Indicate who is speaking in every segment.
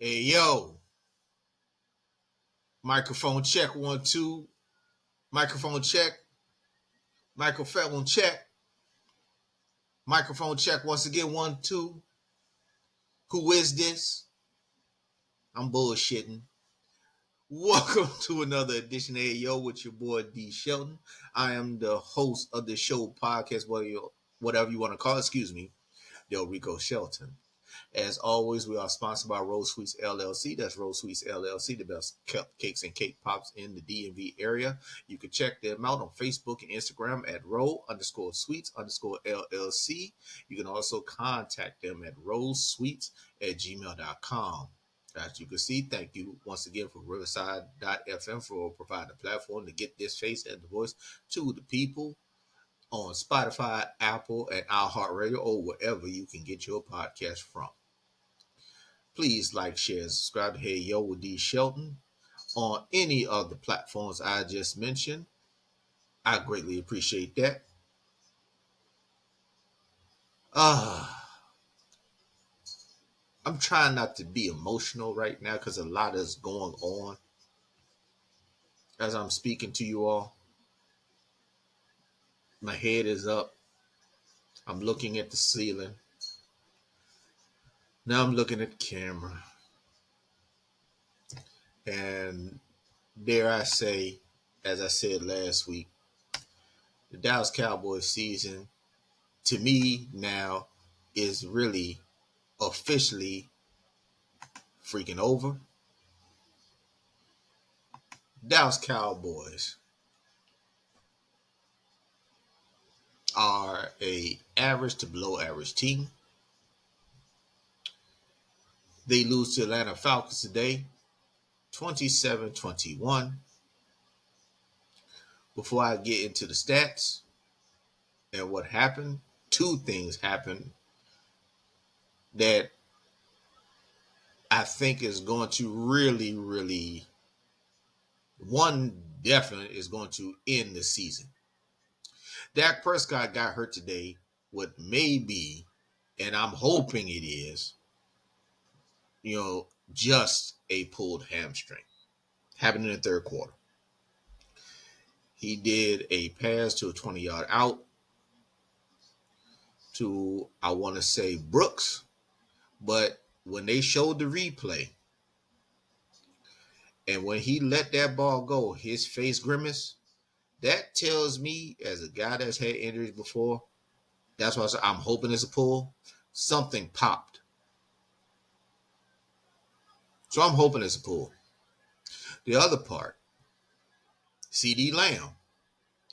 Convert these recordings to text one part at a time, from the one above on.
Speaker 1: Hey, yo, microphone check 1 2, microphone check, microphone check, microphone check once again 1 2. Who is this? I'm bullshitting. Welcome to another edition of Hey Yo with your boy D Shelton. I am the host of the show podcast, whatever you want to call it, excuse me, Del Rico Shelton. As always, we are sponsored by Rose Sweets LLC. That's Rose Sweets LLC, the best cupcakes and cake pops in the DMV area. You can check them out on Facebook and Instagram at row_sweets_LLC. You can also contact them at rosesweets@gmail.com. As you can see, thank you once again for Riverside.fm for providing a platform to get this face and the voice to the people on Spotify, Apple, and iHeartRadio, or wherever you can get your podcast from. Please like, share, and subscribe to Hey Yo with D Shelton on any of the platforms I just mentioned. I greatly appreciate that. I'm trying not to be emotional right now because a lot is going on as I'm speaking to you all. My head is up. I'm looking at the ceiling. Now I'm looking at the camera. And dare I say, as I said last week, the Dallas Cowboys season to me now is really officially freaking over. Dallas Cowboys are a average to below average team. They lose to Atlanta Falcons today, 27-21. Before I get into the stats and what happened, two things happened that I think is going to really, one definitely is going to end the season. Dak Prescott got hurt today with maybe, and I'm hoping it is, just a pulled hamstring. Happened in the third quarter. He did a pass to a 20-yard out to, I want to say, Brooks. But when they showed the replay, and when he let that ball go, his face grimace, that tells me, as a guy that's had injuries before, that's why I'm hoping it's a pull, something popped. So I'm hoping it's a pull. The other part, CD Lamb,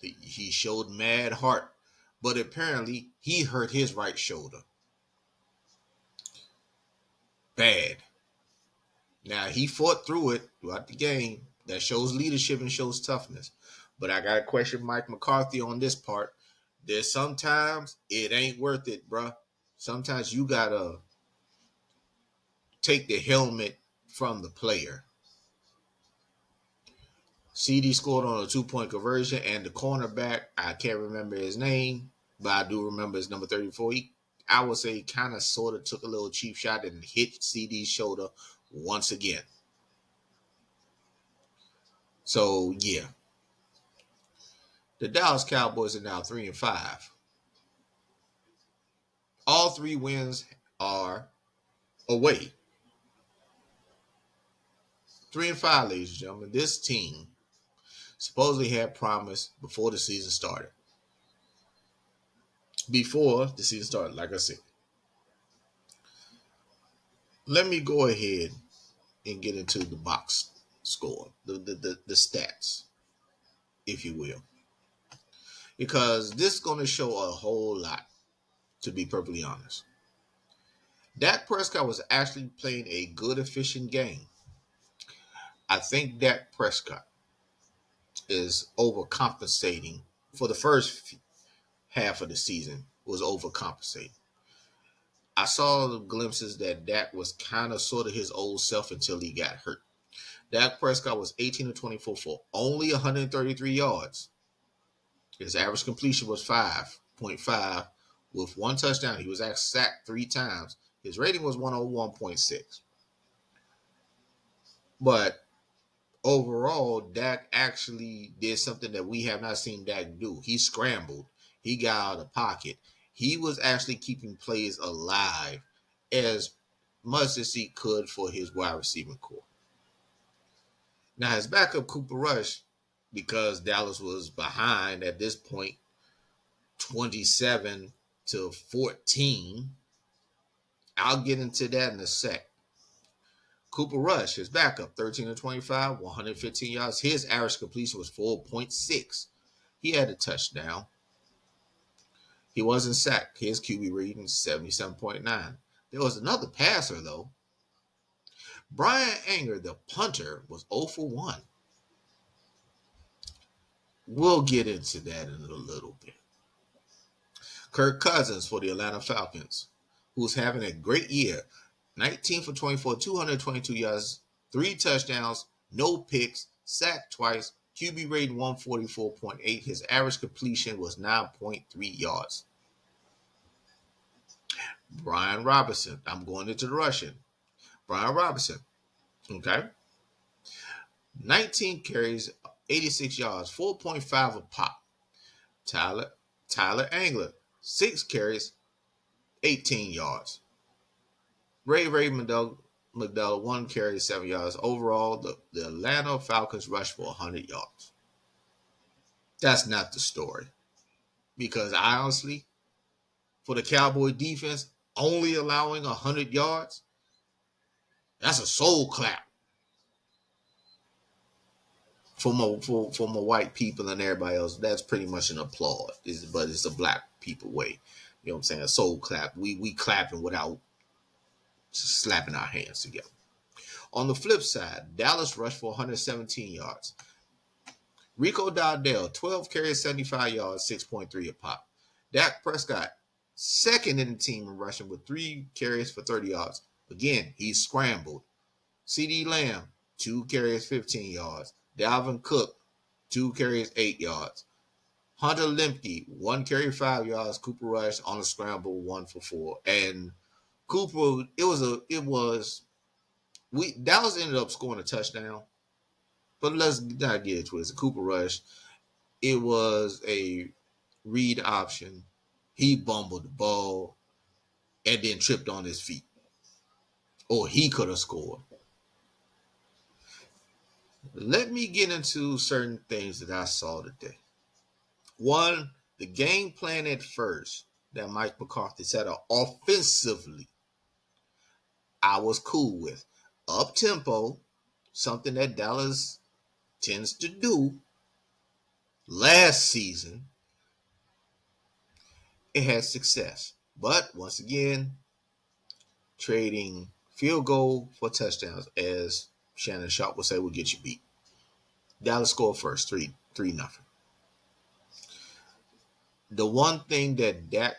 Speaker 1: he showed mad heart, but apparently he hurt his right shoulder. Bad. Now, he fought through it throughout the game. That shows leadership and shows toughness. But I got to question Mike McCarthy on this part. There's sometimes it ain't worth it, bruh. Sometimes you got to take the helmet from the player. CD scored on a 2-point conversion, and the cornerback, I can't remember his name, but I do remember his number 34. I would say kind of sort of took a little cheap shot and hit CD's shoulder once again. So, yeah. The Dallas Cowboys are now 3-5. All three wins are away. 3-5, ladies and gentlemen. This team supposedly had promise before the season started. Before the season started, like I said. Let me go ahead and get into the box score, the stats, if you will. Because this is going to show a whole lot, to be perfectly honest. Dak Prescott was actually playing a good, efficient game. I think Dak Prescott is overcompensating for the first half of the season, was overcompensating. I saw the glimpses that Dak was kind of sort of his old self until he got hurt. Dak Prescott was 18 of 24 for only 133 yards. His average completion was 5.5 with one touchdown. He was sacked 3 times. His rating was 101.6. But overall, Dak actually did something that we have not seen Dak do. He scrambled. He got out of the pocket. He was actually keeping plays alive as much as he could for his wide receiving core. Now his backup Cooper Rush, because Dallas was behind at this point, 27-14. I'll get into that in a sec. Cooper Rush, his backup, 13-25, 115 yards. His average completion was 4.6. He had a touchdown. He wasn't sacked. His QB rating 77.9. There was another passer, though. Brian Anger, the punter, was 0 for 1. We'll get into that in a little bit. Kirk Cousins for the Atlanta Falcons, who's having a great year. 19 for 24, 222 yards, 3 touchdowns, no picks, sacked twice, QB rating 144.8. His average completion was 9.3 yards. Brian Robinson. I'm going into the Russian. Brian Robinson. Okay. 19 carries, 86 yards, 4.5 a pop. Tyler Angler. 6 carries, 18 yards. Ray McDowell, 1 carry, 7 yards. Overall, the Atlanta Falcons rushed for 100 yards. That's not the story. Because honestly, for the Cowboy defense, only allowing 100 yards, that's a soul clap for my white people and everybody else. That's pretty much an applaud, but it's a black people way. You know what I'm saying? A soul clap. We clapping without slapping our hands together. On the flip side, Dallas rushed for 117 yards. Rico Dowdell, 12 carries, 75 yards, 6.3 a pop. Dak Prescott, second in the team in rushing with 3 carries for 30 yards. Again, he scrambled. CeeDee Lamb, 2 carries, 15 yards. Dalvin Cook, 2 carries, 8 yards. Hunter Lemke, 1 carry, 5 yards. Cooper Rush on a scramble, 1 for 4. And Cooper, Dallas ended up scoring a touchdown. But let's not get into it. It's a Cooper Rush. It was a read option. He bumbled the ball and then tripped on his feet. Or he could have scored. Let me get into certain things that I saw today. One, the game plan at first that Mike McCarthy set up offensively, I was cool with. Up tempo, something that Dallas tends to do. Last season, it had success. But once again, trading field goal for touchdowns, as Shannon Sharp would say, will get you beat. Dallas scored first, 3-0. The one thing that Dak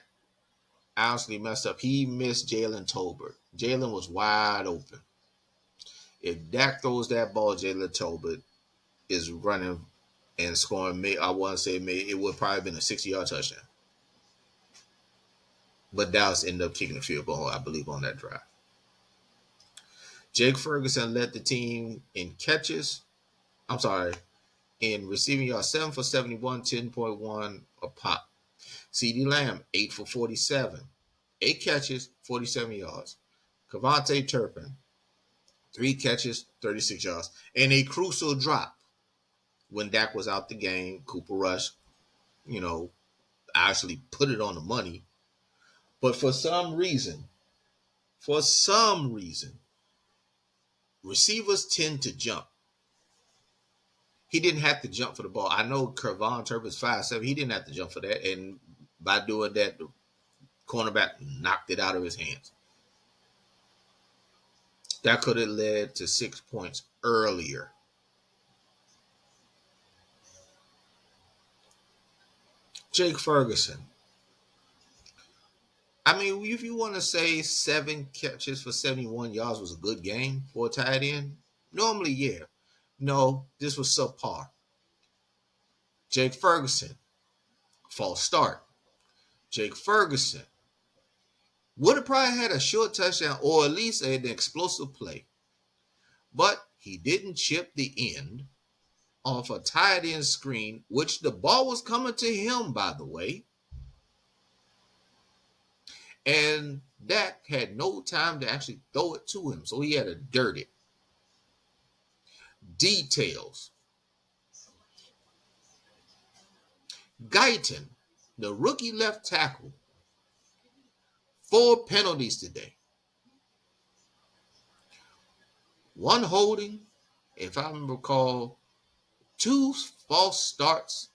Speaker 1: honestly messed up, he missed Jalen Tolbert. Jalen was wide open. If Dak throws that ball, Jalen Tolbert is running and scoring. I want to say it would probably have been a 60-yard touchdown. But Dallas ended up kicking the field goal, I believe, on that drive. Jake Ferguson led the team in receiving yards, 7 for 71, 10.1 a pop. CeeDee Lamb, 8 for 47, 8 catches, 47 yards. Kevontae Turpin, 3 catches, 36 yards. And a crucial drop when Dak was out the game. Cooper Rush, actually put it on the money. But for some reason, receivers tend to jump. He didn't have to jump for the ball. I know Kevon Turpin's 5'7". He didn't have to jump for that. And by doing that, the cornerback knocked it out of his hands. That could have led to 6 points earlier. Jake Ferguson. I mean, if you want to say 7 catches for 71 yards was a good game for a tight end, normally, yeah. No, this was subpar. Jake Ferguson, false start. Jake Ferguson would have probably had a short touchdown or at least an explosive play. But He didn't chip the end off a tight end screen, which the ball was coming to him, by the way. And Dak had no time to actually throw it to him, so he had to dirt it. Details. Guyton, the rookie left tackle, 4 penalties today. 1 holding, if I recall, 2 false starts,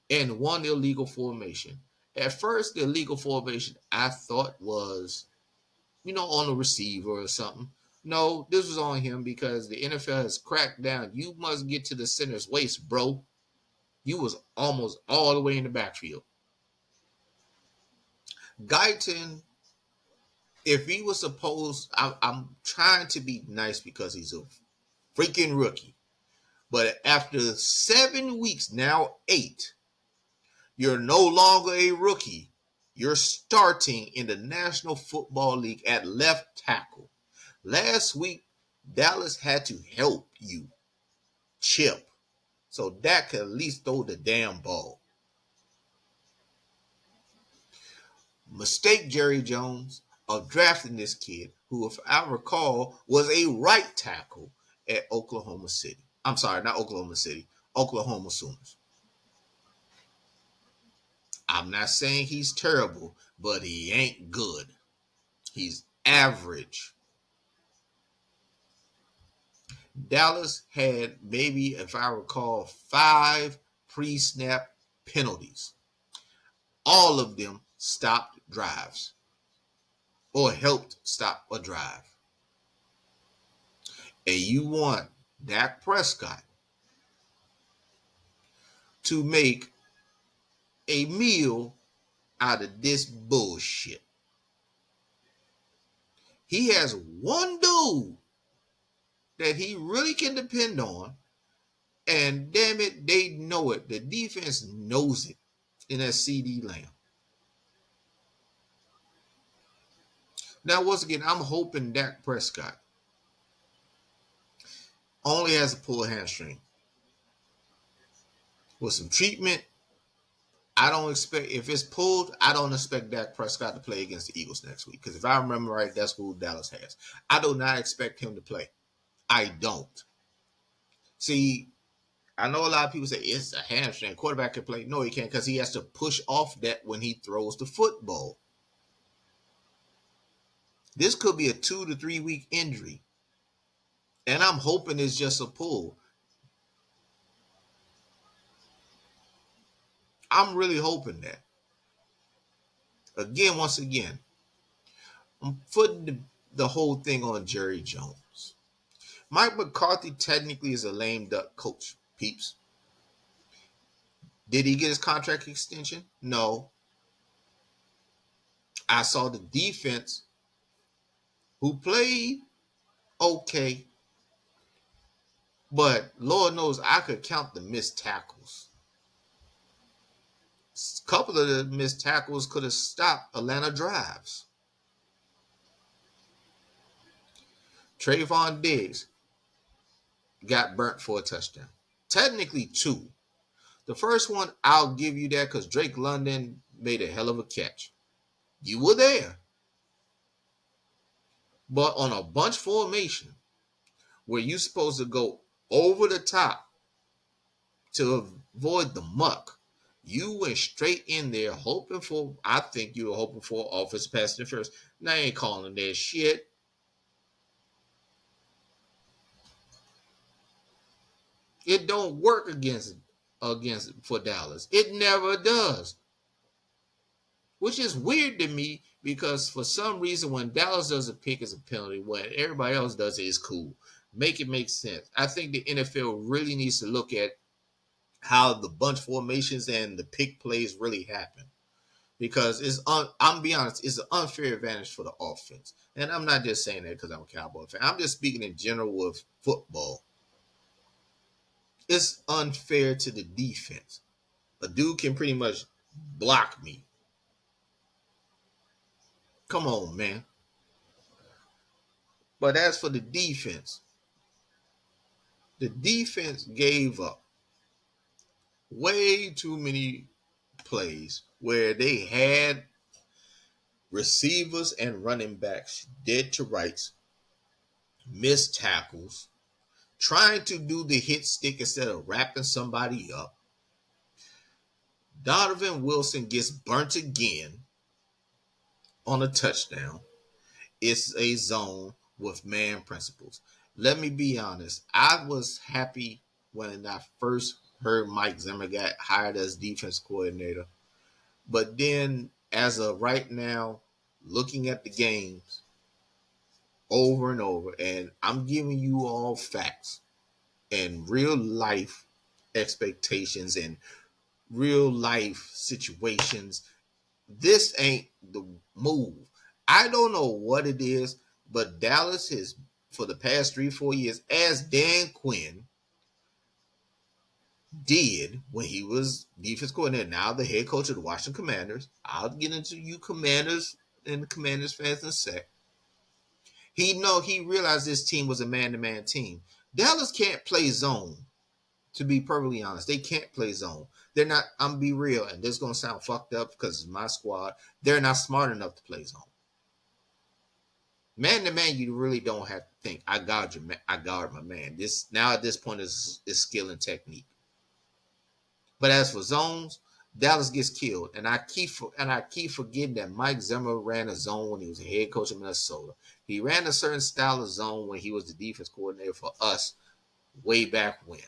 Speaker 1: and 1 illegal formation. At first, the illegal formation I thought was, on a receiver or something. No, this was on him because the NFL has cracked down. You must get to the center's waist, bro. You was almost all the way in the backfield. Guyton, if he was supposed, I'm trying to be nice because he's a freaking rookie. But after 7 weeks, now 8, you're no longer a rookie. You're starting in the National Football League at left tackle. Last week, Dallas had to help you chip so Dak could at least throw the damn ball. Mistake Jerry Jones of drafting this kid, who, if I recall, was a right tackle at Oklahoma City. I'm sorry, not Oklahoma City, Oklahoma Sooners. I'm not saying he's terrible, but he ain't good. He's average. Dallas had maybe, if I recall, 5 pre-snap penalties. All of them stopped drives or helped stop a drive. And you want Dak Prescott to make a meal out of this bullshit. He has one dude that he really can depend on, and damn it, they know it. The defense knows it, in that CD Lamb. Now, once again, I'm hoping Dak Prescott only has a pulled hamstring. With some treatment, I don't expect, if it's pulled, I don't expect Dak Prescott to play against the Eagles next week. Because if I remember right, that's who Dallas has. I do not expect him to play. I don't. See, I know a lot of people say it's a hamstring. Quarterback can play. No, he can't because he has to push off that when he throws the football. This could be a 2 to 3 week injury. And I'm hoping it's just a pull. I'm really hoping that. Once again, I'm putting the whole thing on Jerry Jones. Mike McCarthy technically is a lame duck coach, peeps. Did he get his contract extension? No. I saw the defense who played okay. But Lord knows I could count the missed tackles. A couple of the missed tackles could have stopped Atlanta drives. Trayvon Diggs got burnt for a touchdown. Technically 2. The first one, I'll give you that because Drake London made a hell of a catch. You were there. But on a bunch formation where you're supposed to go over the top to avoid the muck, you went straight in there hoping for, I think you were hoping for offensive pass interference. Now I ain't calling that shit. It don't work against for Dallas. It never does. Which is weird to me because for some reason when Dallas does a pick as a penalty, when everybody else does it is cool. Make it make sense. I think the NFL really needs to look at how the bunch formations and the pick plays really happen. Because I'm be honest, it's an unfair advantage for the offense. And I'm not just saying that because I'm a Cowboy fan. I'm just speaking in general with football. It's unfair to the defense. A dude can pretty much block me. Come on, man. But as for the defense, The defense gave up way too many plays where they had receivers and running backs dead to rights, missed tackles, trying to do the hit stick instead of wrapping somebody up. Donovan Wilson gets burnt again on a touchdown. It's a zone with man principles. Let me be honest. I was happy when I first heard Mike Zimmer got hired as defense coordinator. But then, as of right now, looking at the games over and over, and I'm giving you all facts and real life expectations and real life situations. This ain't the move. I don't know what it is, but Dallas has, for the past 3, 4 years, as Dan Quinn did when he was defense coordinator, now the head coach of the Washington Commanders. I'll get into you Commanders and the Commanders fans in a sec. He realized this team was a man-to-man team. Dallas can't play zone. To be perfectly honest, they can't play zone. They're not. I'm be real, and this is gonna sound fucked up because it's my squad. They're not smart enough to play zone. Man to man, you really don't have to think. I guard your man. I guard my man. This now at this point is skill and technique. But as for zones, Dallas gets killed, and I keep forgetting that Mike Zimmer ran a zone when he was a head coach of Minnesota. He ran a certain style of zone when he was the defense coordinator for us way back when.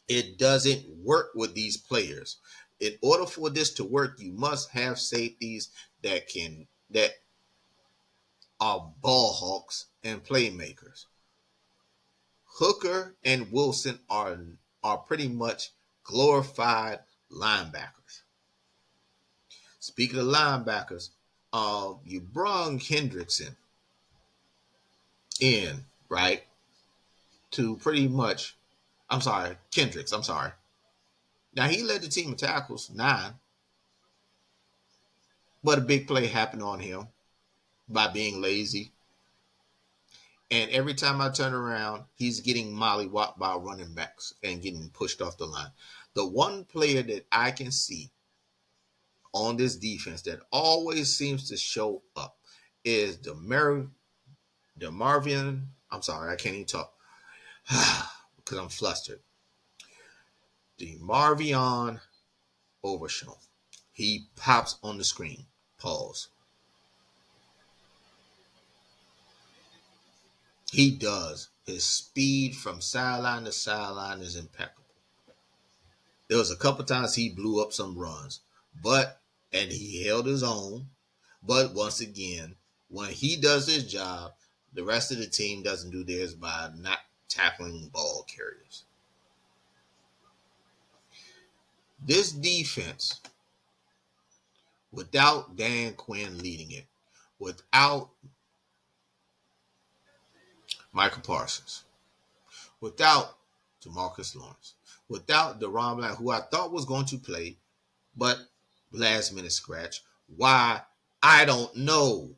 Speaker 1: It doesn't work with these players. In order for this to work, you must have safeties that are ball hawks and playmakers. Hooker and Wilson are pretty much glorified linebackers. Speaking of linebackers, you brung Hendrickson in, right? To pretty much, I'm sorry, Kendricks, I'm sorry. Now he led the team in tackles, 9, but a big play happened on him by being lazy. And every time I turn around, he's getting mollywopped by running backs and getting pushed off the line. The one player that I can see on this defense that always seems to show up is DeMarvion. I'm sorry, I can't even talk because I'm flustered. DeMarvion Overshown. He pops on the screen. Pause. He does. His speed from sideline to sideline is impeccable. There was a couple times he blew up some runs, and he held his own. But once again, when he does his job, the rest of the team doesn't do theirs by not tackling ball carriers. This defense, without Dan Quinn leading it, without Michael Parsons, without Demarcus Lawrence, without Deron Bland, who I thought was going to play, but last minute scratch. Why? I don't know.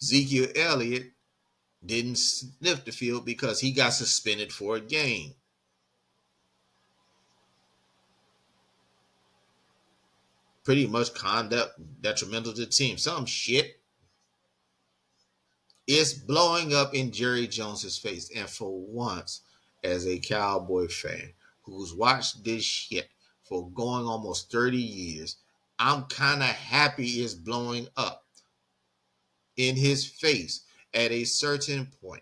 Speaker 1: Ezekiel Elliott didn't sniff the field because he got suspended for a game. Pretty much conduct detrimental to the team. Some shit. It's blowing up in Jerry Jones's face. And for once, as a Cowboy fan who's watched this shit for going almost 30 years, I'm kind of happy it's blowing up in his face at a certain point.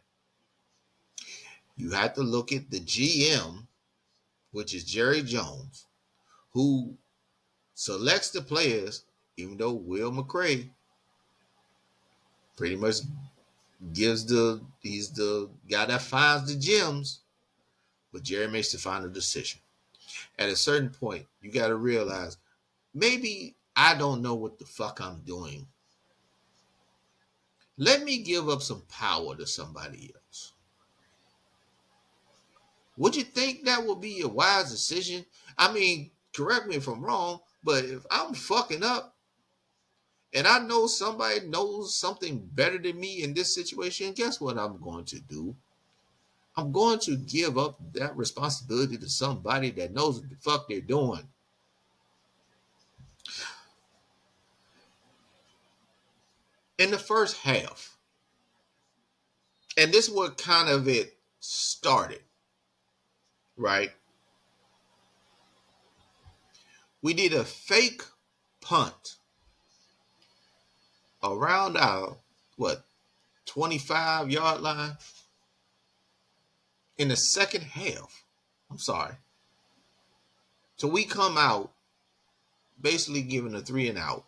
Speaker 1: You have to look at the GM, which is Jerry Jones, who selects the players, even though Will McCray pretty much he's the guy that finds the gems, but Jerry makes the final decision. At a certain point, you got to realize maybe I don't know what the fuck I'm doing. Let me give up some power to somebody else. Would you think that would be a wise decision? I mean, correct me if I'm wrong, but if I'm fucking up and I know somebody knows something better than me in this situation, guess what I'm going to do? I'm going to give up that responsibility to somebody that knows what the fuck they're doing. In the first half, and this is what kind of it started, right? We did a fake punt around our, what, 25-yard line in the second half. I'm sorry. So we come out basically giving a 3-and-out.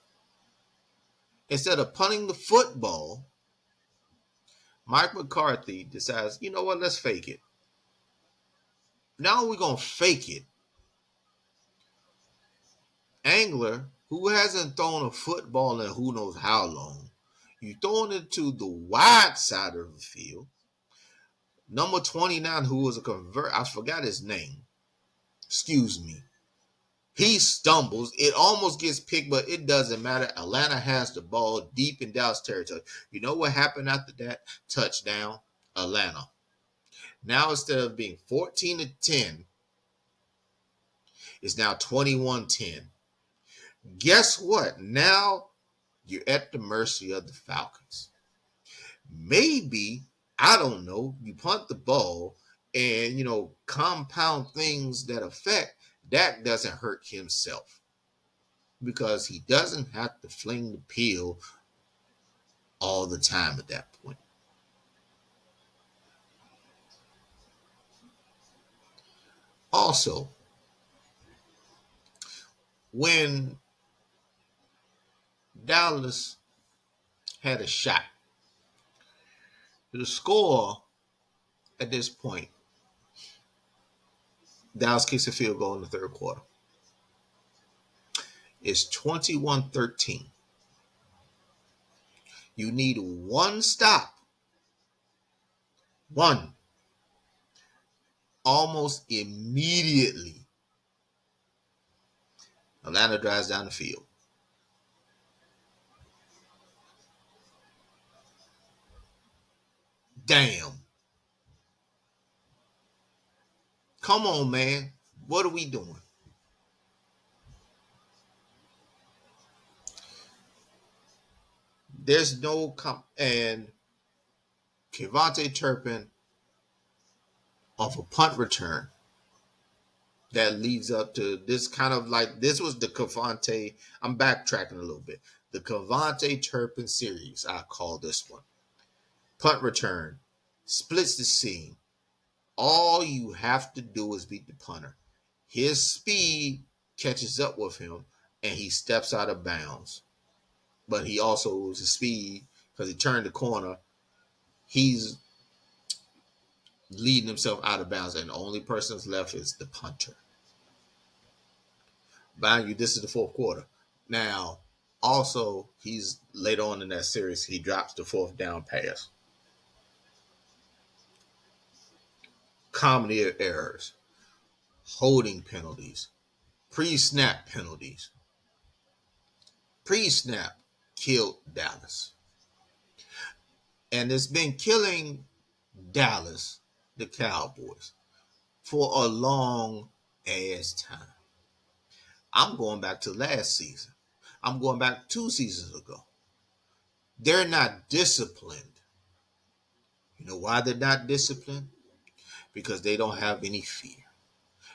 Speaker 1: Instead of punting the football, Mike McCarthy decides, you know what, let's fake it. Now we're going to fake it. Angler, who hasn't thrown a football in who knows how long, you throwing it to the wide side of the field. Number 29, who was a convert, I forgot his name. Excuse me. He stumbles. It almost gets picked, but it doesn't matter. Atlanta has the ball deep in Dallas territory. You know what happened after that touchdown? Atlanta. Now instead of being 14-10, it's now 21-10. Guess what? Now you're at the mercy of the Falcons. Maybe, I don't know, you punt the ball and, compound things that affect, Dak doesn't hurt himself because he doesn't have to fling the pill all the time at that point. Also, when Dallas had a shot, the score at this point, Dallas kicks a field goal in the third quarter. It's 21-13. You need one stop. One. Almost immediately, Atlanta drives down the field. Damn. Come on, man. What are we doing? There's no and Kevontae Turpin off a punt return that leads up to this kind of like, this was the Kevontae, I'm backtracking a little bit. The Kevontae Turpin series, I call this one. Punt return, splits the seam. All you have to do is beat the punter. His speed catches up with him and he steps out of bounds. But he also loses speed because he turned the corner. He's leading himself out of bounds, and the only person that's left is the punter. Mind you, this is the fourth quarter. Now, also, he's later on in that series, he drops the fourth down pass. Comedy errors, holding penalties, pre-snap penalties. Pre-snap killed Dallas. And it's been killing Dallas, the Cowboys, for a long ass time. I'm going back to last season. I'm going back 2 seasons ago. They're not disciplined. You know why they're not disciplined? Because they don't have any fear.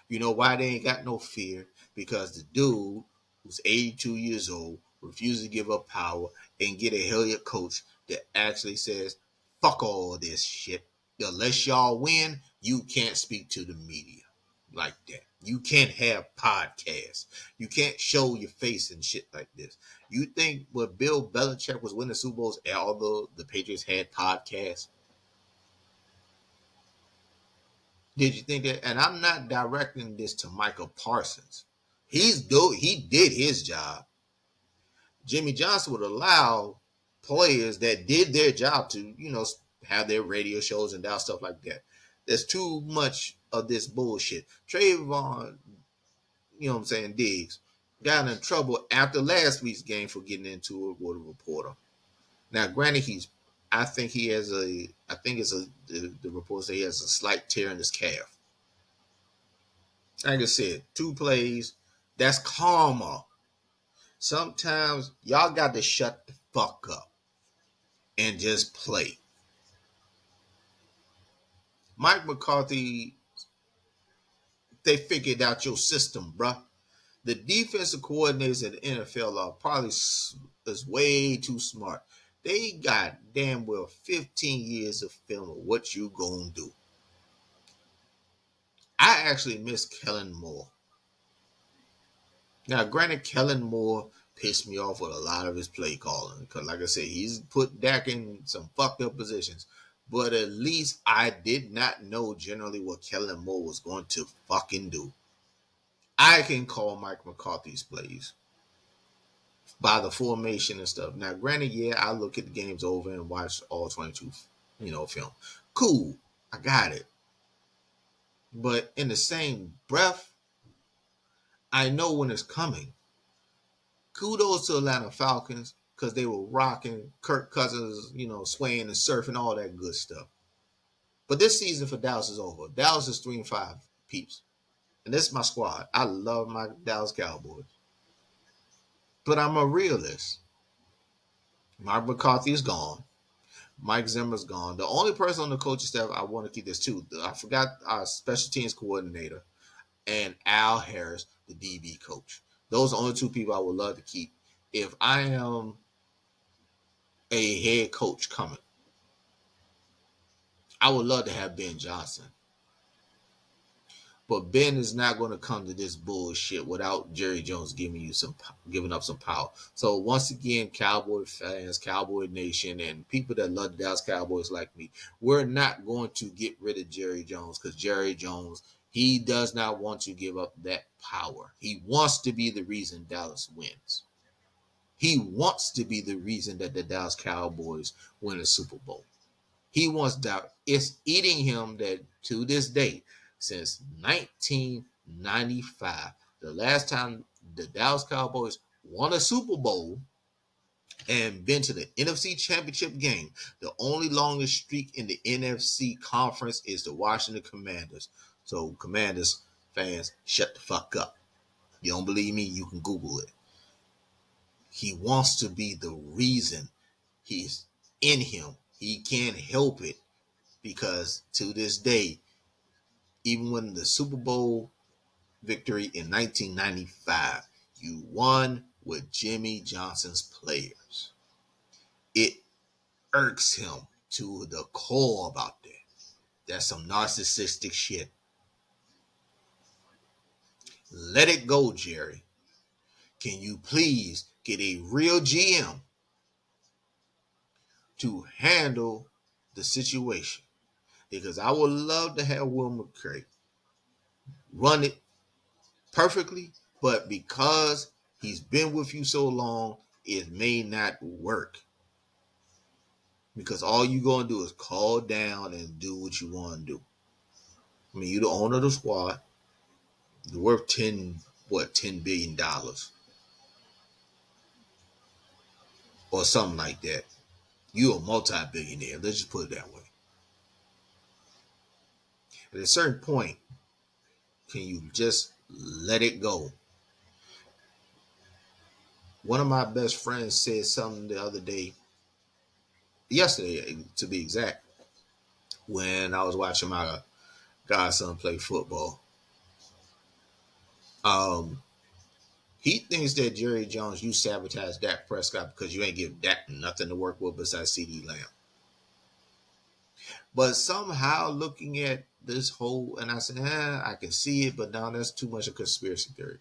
Speaker 1: You know why they ain't got no fear? Because the dude who's 82 years old refuses to give up power and get a head coach that actually says, fuck all this shit. Unless y'all win, you can't speak to the media like that. You can't have podcasts. You can't show your face and shit like this. You think when Bill Belichick was winning Super Bowls, although the Patriots had podcasts? Did you think that? And I'm not directing this to Michael Parsons. He did his job. Jimmy Johnson would allow players that did their job to, have their radio shows and that stuff like that. There's too much of this bullshit. Trayvon, Diggs, got in trouble after last week's game for getting into it with a reporter. Now, granted, he's I think he has a. I think it's a. The report say he has a slight tear in his calf. Like I said, 2 plays. That's karma. Sometimes y'all got to shut the fuck up and just play. Mike McCarthy, they figured out your system, bruh. The defensive coordinators at the NFL are probably is way too smart. They got damn well 15 years of film of what you gonna do. I actually miss Kellen Moore. Now, granted, Kellen Moore pissed me off with a lot of his play calling because, like I said, he's put Dak in some fucked up positions. But at least I did not know generally what Kellen Moore was going to fucking do. I can call Mike McCarthy's plays by the formation and stuff. Now, granted, yeah, I look at the games over and watch all 22, film. Cool, I got it. But in the same breath, I know when it's coming. Kudos to Atlanta Falcons because they were rocking Kirk Cousins, swaying and surfing, all that good stuff. But this season for Dallas is over. Dallas is 3-5 peeps. And this is my squad. I love my Dallas Cowboys. But I'm a realist. Mark McCarthy is gone. Mike Zimmer's gone. The only person on the coaching staff I want to keep this too. I forgot our special teams coordinator and Al Harris, the DB coach. Those are the only 2 people I would love to keep. If I am a head coach coming, I would love to have Ben Johnson. But Ben is not going to come to this bullshit without Jerry Jones giving up some power. So once again, Cowboy fans, Cowboy Nation, and people that love the Dallas Cowboys like me, we're not going to get rid of Jerry Jones because Jerry Jones, he does not want to give up that power. He wants to be the reason Dallas wins. He wants to be the reason that the Dallas Cowboys win a Super Bowl. He wants that. It's eating him that to this day, since 1995, the last time the Dallas Cowboys won a Super Bowl and been to the NFC Championship game, the only longest streak in the NFC conference is the Washington Commanders. So, Commanders fans, shut the fuck up. You don't believe me? You can Google it. He wants to be the reason. He's in him. He can't help it because to this day, even when the Super Bowl victory in 1995, you won with Jimmy Johnson's players. It irks him to the core about that. That's some narcissistic shit. Let it go, Jerry. Can you please get a real GM to handle the situation? Because I would love to have Will McCray run it perfectly, but because he's been with you so long, it may not work. Because all you're going to do is call down and do what you want to do. I mean, you're the owner of the squad. You're worth $10 billion or something like that. You're a multi-billionaire. Let's just put it that way. At a certain point, can you just let it go? One of my best friends said something the other day, yesterday to be exact, when I was watching my godson play football. He thinks that Jerry Jones, you sabotaged Dak Prescott because you ain't give Dak nothing to work with besides CD Lamb. But somehow looking at this whole, and I said, I can see it, but now that's too much of a conspiracy theory.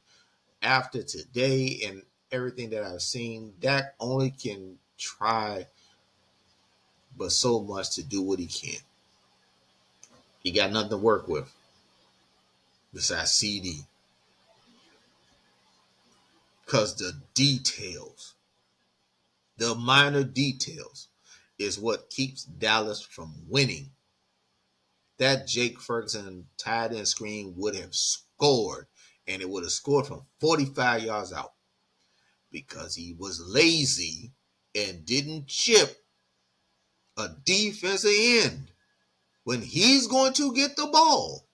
Speaker 1: After today and everything that I've seen, Dak only can try but so much to do what he can. He got nothing to work with besides CD. Because the details, the minor details, is what keeps Dallas from winning. That Jake Ferguson tied in screen would have scored, and it would have scored from 45 yards out because he was lazy and didn't chip a defensive end, when he's going to get the ball,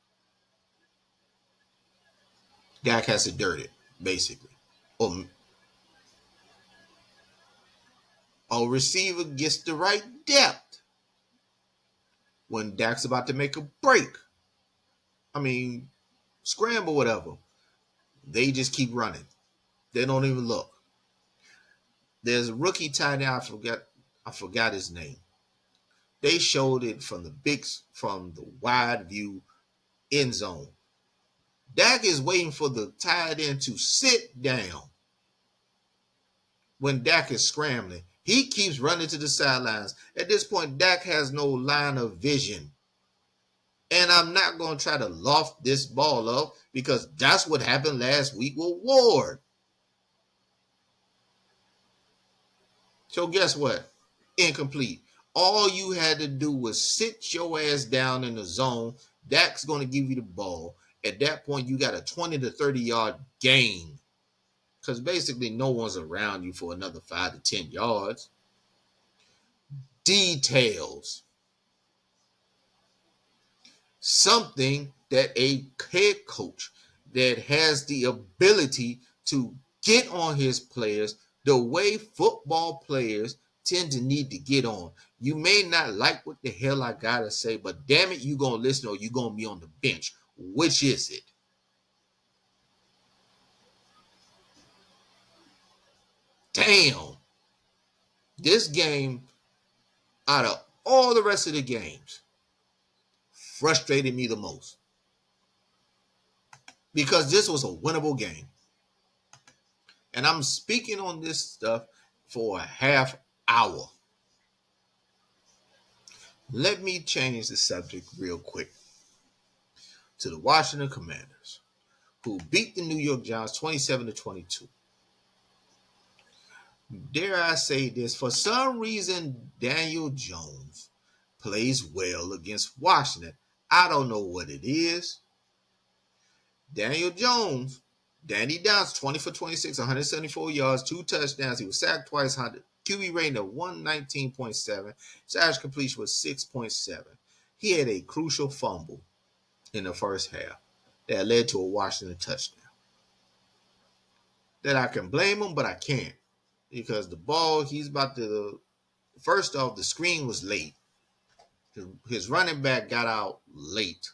Speaker 1: Dak has to dirt it, basically. Or a receiver gets the right depth when Dak's about to make a break. I mean, scramble, whatever. They just keep running. They don't even look. There's a rookie tight end, I forgot his name. They showed it from the wide view end zone. Dak is waiting for the tight end to sit down when Dak is scrambling. He keeps running to the sidelines. At this point, Dak has no line of vision. And I'm not going to try to loft this ball up because that's what happened last week with Ward. So guess what? Incomplete. All you had to do was sit your ass down in the zone. Dak's going to give you the ball. At that point, you got a 20 to 30 yard gain because basically no one's around you for another 5 to 10 yards. Details. Something that a head coach that has the ability to get on his players the way football players tend to need to get on. You may not like what the hell I gotta say, but damn it, you gonna listen or you gonna be on the bench. Which is it? Damn. This game, out of all the rest of the games, frustrated me the most. Because this was a winnable game. And I'm speaking on this stuff for a half hour. Let me change the subject real quick to the Washington Commanders, who beat the New York Giants 27-22. Dare I say this? For some reason, Daniel Jones plays well against Washington. I don't know what it is. Daniel Jones, Danny Downs, 20 for 26, 174 yards, 2 touchdowns. He was sacked twice, QB rating of 119.7. His average completion was 6.7. He had a crucial fumble in the first half that led to a Washington touchdown. That I can blame him, but I can't. Because the ball, he's about to, first off, the screen was late. His running back got out late.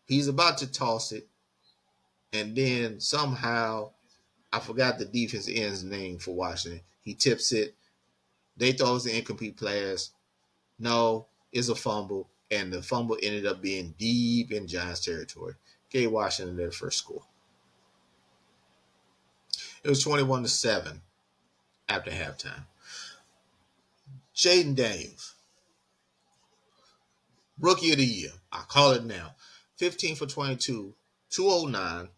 Speaker 1: He's about to toss it. And then somehow, I forgot the defense end's name for Washington. He tips it. They throw it's an incomplete pass. No, it's a fumble. And the fumble ended up being deep in Giants territory. Gave Washington their first score. It was 21-7 after halftime. Jaden Daniels, Rookie of the Year. I call it now. 15 for 22, 209,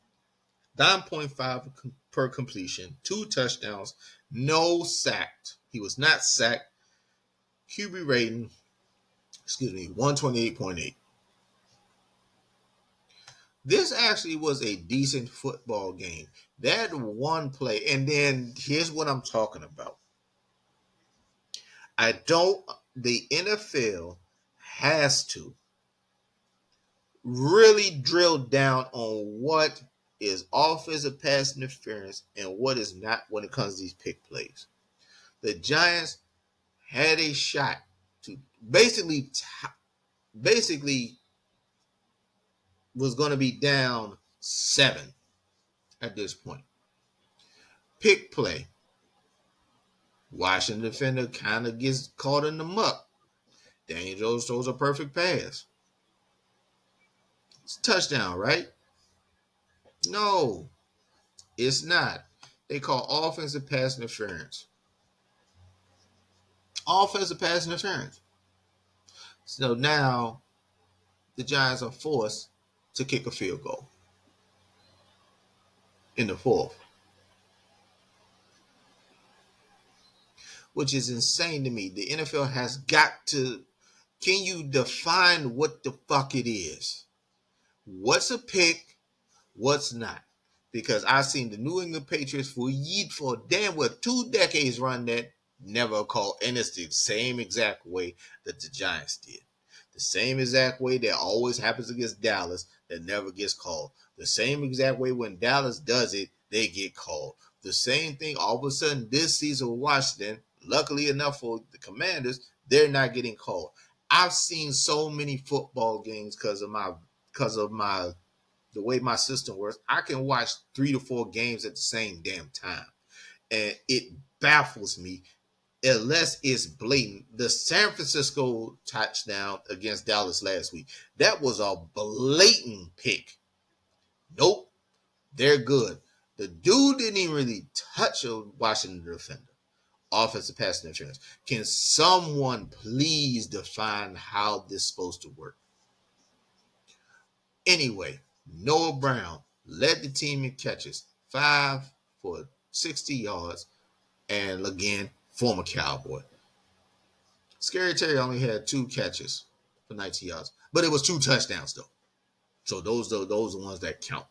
Speaker 1: 9.5 per completion, 2 touchdowns, no sacked. He was not sacked. QB rating, 128.8. This actually was a decent football game. That one play, and then here's what I'm talking about. The NFL has to really drill down on what is offensive pass interference and what is not when it comes to these pick plays. The Giants had a shot to basically was going to be down 7 at this point. Pick play. Washington defender kind of gets caught in the muck. Daniel Jones throws a perfect pass. It's a touchdown, right? No, it's not. They call offensive pass interference. Offensive pass interference. So now the Giants are forced to kick a field goal in the fourth, which is insane to me. The NFL has got to, can you define what the fuck it is? What's a pick? What's not? Because I've seen the New England Patriots for damn well 2 decades run that never called, and it's the same exact way that the Giants did. The same exact way that always happens against Dallas that never gets called. The same exact way when Dallas does it, they get called. The same thing all of a sudden this season with Washington, luckily enough for the Commanders, they're not getting called. I've seen so many football games because of my the way my system works. I can watch 3 to 4 games at the same damn time. And it baffles me unless it's blatant. The San Francisco touchdown against Dallas last week, that was a blatant pick. Nope, they're good. The dude didn't even really touch a Washington defender. Offensive pass interference. Can someone please define how this is supposed to work? Anyway, Noah Brown led the team in catches, 5 for 60 yards, and again, former Cowboy. Scary Terry only had 2 catches for 19 yards, but it was 2 touchdowns though. So those are the ones that count.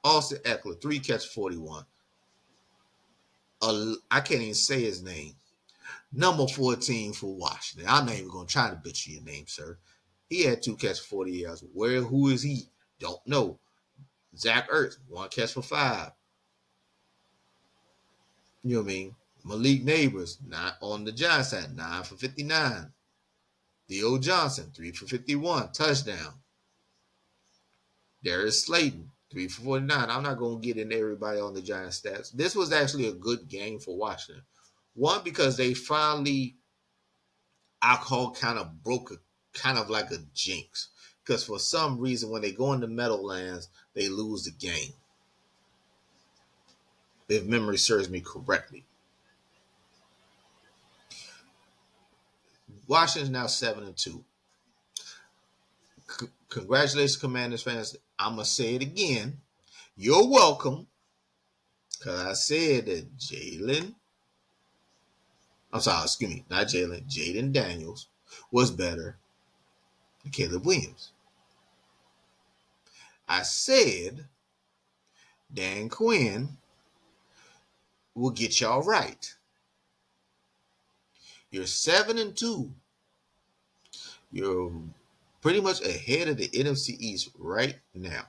Speaker 1: Austin Eckler, 3 catches, 41. I can't even say his name. Number 14 for Washington. I'm not even going to try to butcher your name, sir. He had 2 catches, 40 yards. Who is he? Don't know. Zach Ertz, 1 catch for 5. You know what I mean? Malik Neighbors, not on the Giants side, 9 for 59. Theo Johnson, 3 for 51, touchdown. Darius Slayton, 3 for 49. I'm not going to get into everybody on the Giants stats. This was actually a good game for Washington. One, because they finally, alcohol kind of broke kind of like a jinx. Because for some reason, when they go into Meadowlands, they lose the game. If memory serves me correctly. Washington's now 7-2. Congratulations, Commanders fans. I'm going to say it again. You're welcome. Because I said that not Jalen, Jaden Daniels was better than Caleb Williams. I said Dan Quinn will get y'all right. You're 7-2. You're pretty much ahead of the NFC East right now.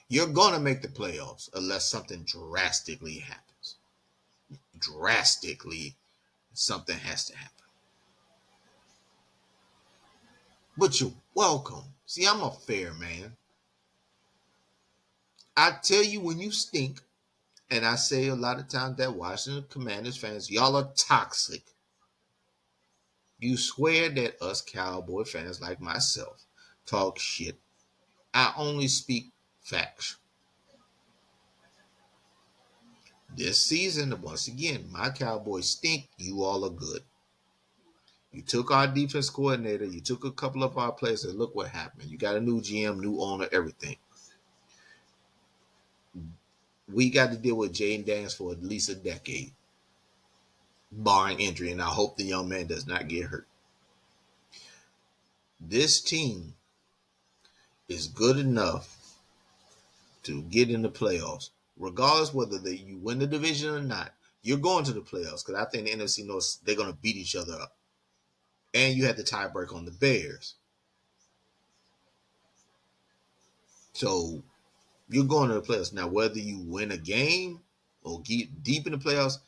Speaker 1: You're going to make the playoffs unless something drastically happens. Drastically, something has to happen. But you're welcome. See, I'm a fair man. I tell you when you stink, and I say a lot of times that Washington Commanders fans, y'all are toxic. You swear that us Cowboy fans like myself talk shit. I only speak facts. This season, once again, my Cowboys stink. You all are good. You took our defense coordinator. You took a couple of our players, and look what happened. You got a new GM, new owner, everything. We got to deal with Jaden Daniels for at least a decade, barring injury, and I hope the young man does not get hurt. This team is good enough to get in the playoffs, regardless whether you win the division or not. You're going to the playoffs because I think the NFC knows they're going to beat each other up. And you had the tiebreak on the Bears. So you're going to the playoffs. Now, whether you win a game or get deep in the playoffs,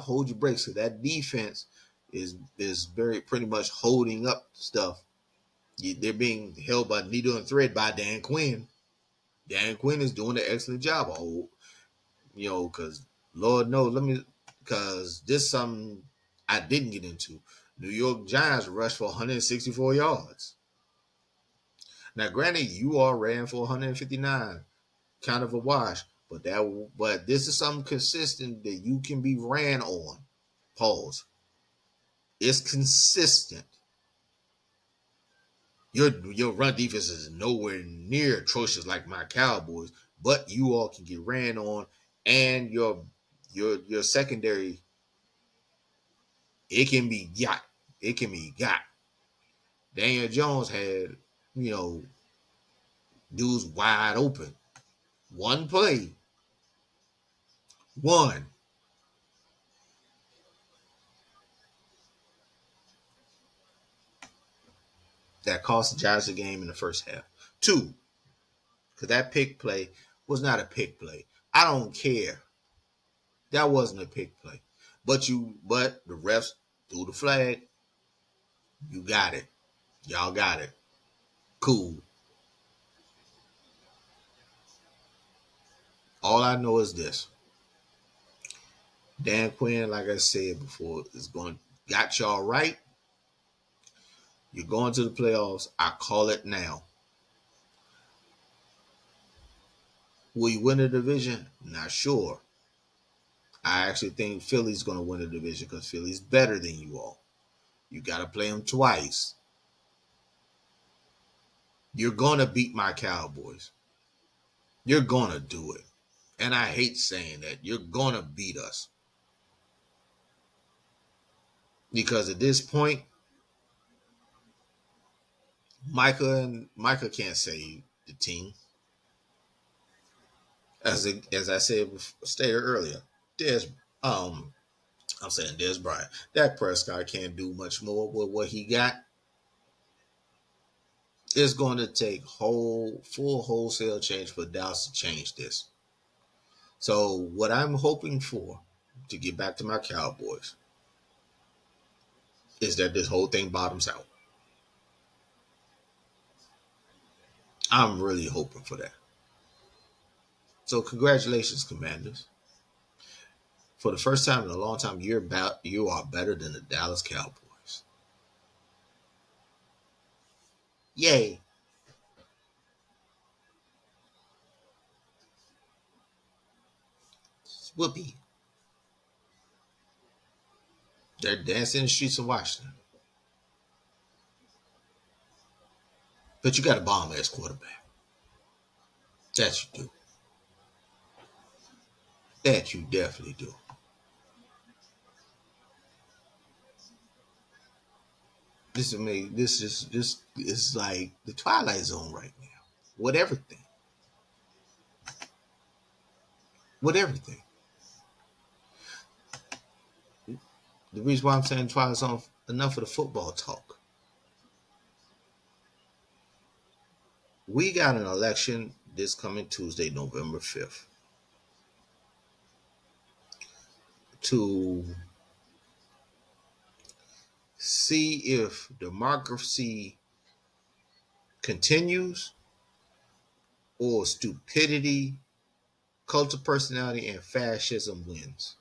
Speaker 1: hold your brakes. So that defense is very pretty much holding up stuff. They're being held by needle and thread by Dan Quinn. Dan Quinn is doing an excellent job. Because Lord knows, because this is something I didn't get into. New York Giants rushed for 164 yards. Now, granted, you all ran for 159, kind of a wash, but this is something consistent that you can be ran on. Pause. It's consistent. Your run defense is nowhere near atrocious like my Cowboys, but you all can get ran on, and your secondary, it can be got. It can be got. Daniel Jones had, dudes wide open. One play. One. that cost the Giants the game in the first half. Two, because that pick play was not a pick play. I don't care. That wasn't a pick play. But the refs threw the flag. You got it. Y'all got it. Cool. All I know is this. Dan Quinn, like I said before, is going got y'all right. You're going to the playoffs. I call it now. Will you win the division? Not sure. I actually think Philly's going to win the division because Philly's better than you all. You got to play them twice. You're going to beat my Cowboys. You're going to do it. And I hate saying that. You're going to beat us. Because at this point, Micah can't save the team. As I stated earlier, Des I'm saying Des Bryant. Dak Prescott can't do much more with what he got. It's going to take full wholesale change for Dallas to change this. So what I'm hoping for, to get back to my Cowboys, is that this whole thing bottoms out. I'm really hoping for that. So congratulations, Commanders. For the first time in a long time, you are better than the Dallas Cowboys. Yay. Whoopee. They're dancing in the streets of Washington. But you got a bomb ass quarterback. That you do. That you definitely do. This is me. This is like the Twilight Zone right now. With everything. With everything. The reason why I'm saying Twilight Zone, enough of the football talk. We got an election this coming Tuesday, November 5th, to see if democracy continues or stupidity, cult of personality, and fascism wins.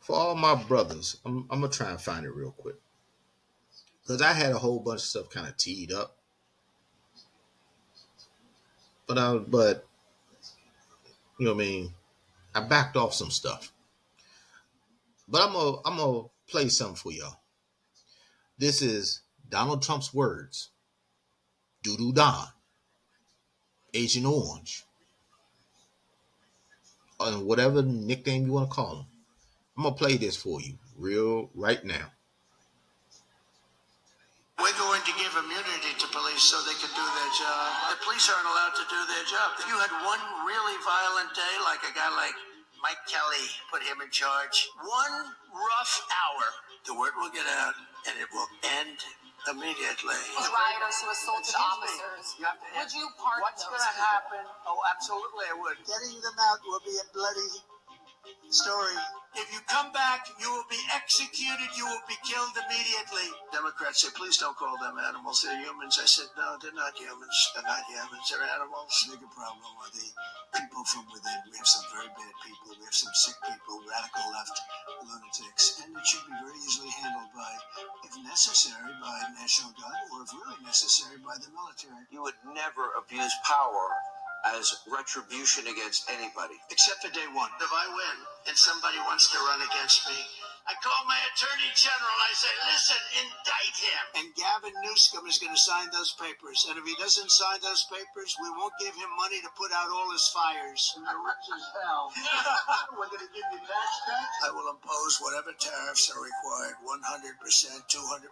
Speaker 1: For all my brothers, I'm going to try and find it real quick. Because I had a whole bunch of stuff kind of teed up. But you know what I mean? I backed off some stuff. But I'm gonna play something for y'all. This is Donald Trump's words. Doodoo Don, Agent Orange, or whatever nickname you want to call him. I'm gonna play this for you, right now.
Speaker 2: We're going to give immunity to police so they can do their job. The police aren't allowed to do their job. If you had one really violent day, like a guy like Mike Kelly, put him in charge, one rough hour, the word will get out and it will end immediately.
Speaker 3: Rioters who assaulted officers. Would you pardon
Speaker 2: What's
Speaker 3: those
Speaker 2: going to
Speaker 3: people?
Speaker 2: happen? Oh, absolutely I would. Getting them out will be a bloody story. If you come back, you will be executed. You will be killed immediately. Democrats say, please don't call them animals. They're humans. I said, no, they're not humans. They're not humans. They're animals. The bigger problem are the people from within. We have some very bad people. We have some sick people, radical left lunatics. And it should be very easily handled by, if necessary, by National Guard, or if really necessary, by the military. You would never abuse power as retribution against anybody. Except for day one. If I win and somebody wants to run against me, I call my attorney general. I say, listen, indict him. And Gavin Newsom is going to sign those papers. And if he doesn't sign those papers, we won't give him money to put out all his fires. And you're rich as hell. We're going to give you tax cuts. I will impose whatever tariffs are required. 100%, 200%, 1,000%.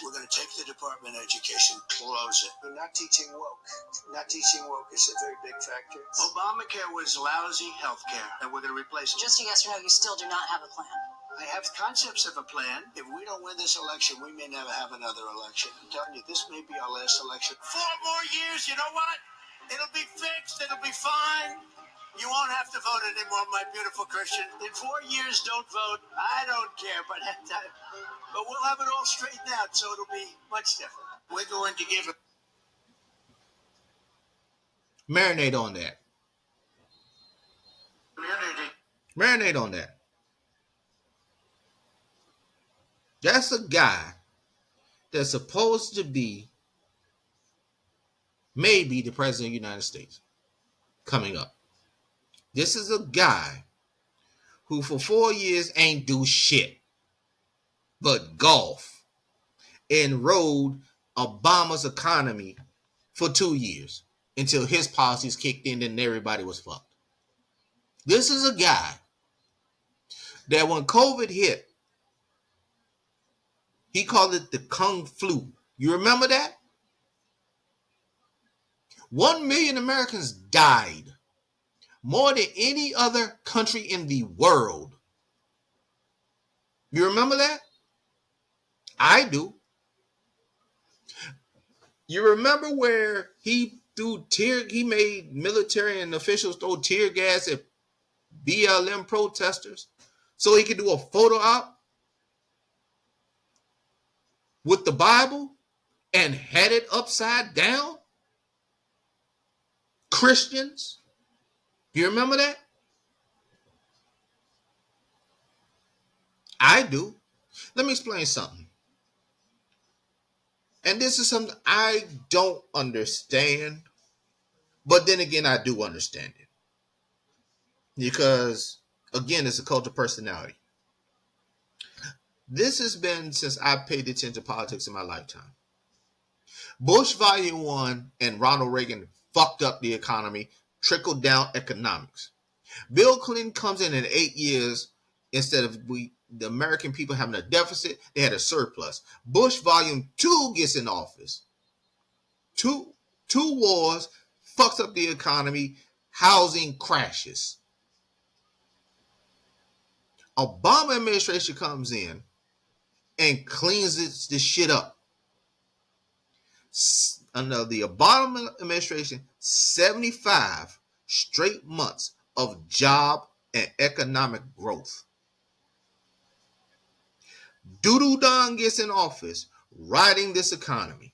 Speaker 2: We're going to take the Department of Education, close it. We're not teaching woke. Not teaching woke is a very big factor. Obamacare was lousy health care, and we're going to replace it.
Speaker 3: Just a yes or no, you still do not have a plan.
Speaker 2: I have concepts of a plan. If we don't win this election, we may never have another election. I'm telling you, this may be our last election. 4 more years, you know what? It'll be fixed. It'll be fine. You won't have to vote anymore, my beautiful Christian. In 4 years, don't vote. I don't care, but we'll have it all straightened out, so it'll be much different. We're going to give it.
Speaker 1: Marinate on that. Marinate on that. That's a guy that's supposed to be maybe the president of the United States coming up. This is a guy who for 4 years ain't do shit but golf and rode Obama's economy for 2 years until his policies kicked in and everybody was fucked. This is a guy that when COVID hit, he called it the Kung Flu. You remember that? 1 million Americans died, more than any other country in the world. You remember that? I do. You remember where he made military and officials throw tear gas at BLM protesters so he could do a photo op with the Bible and had it upside down? Christians? You remember that? I do. Let me explain something. And this is something I don't understand, but then again, I do understand it. Because, again, it's a cult of personality. This has been since I paid attention to politics in my lifetime. Bush Volume 1 and Ronald Reagan fucked up the economy, trickled down economics. Bill Clinton comes in 8 years. Instead of the American people having a deficit, they had a surplus. Bush Volume 2 gets in office. Two wars, fucks up the economy, housing crashes. Obama administration comes in and cleans this shit up. Under the Obama administration, 75 straight months of job and economic growth. Doodle Don gets in office, riding this economy.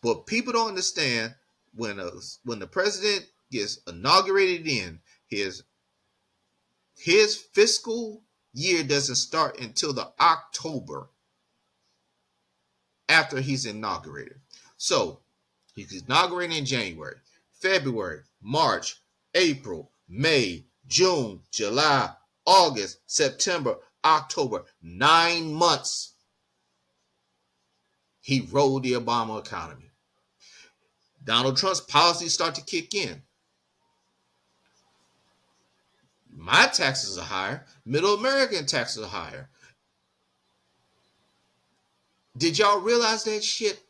Speaker 1: But people don't understand when the president gets inaugurated in, his fiscal year doesn't start until the October after he's inaugurated. So he's inaugurated in January, February, March, April, May, June, July, August, September, October. 9 months he rode the Obama economy. Donald Trump's policies start to kick in. My taxes are higher. Middle American taxes are higher. Did y'all realize that shit?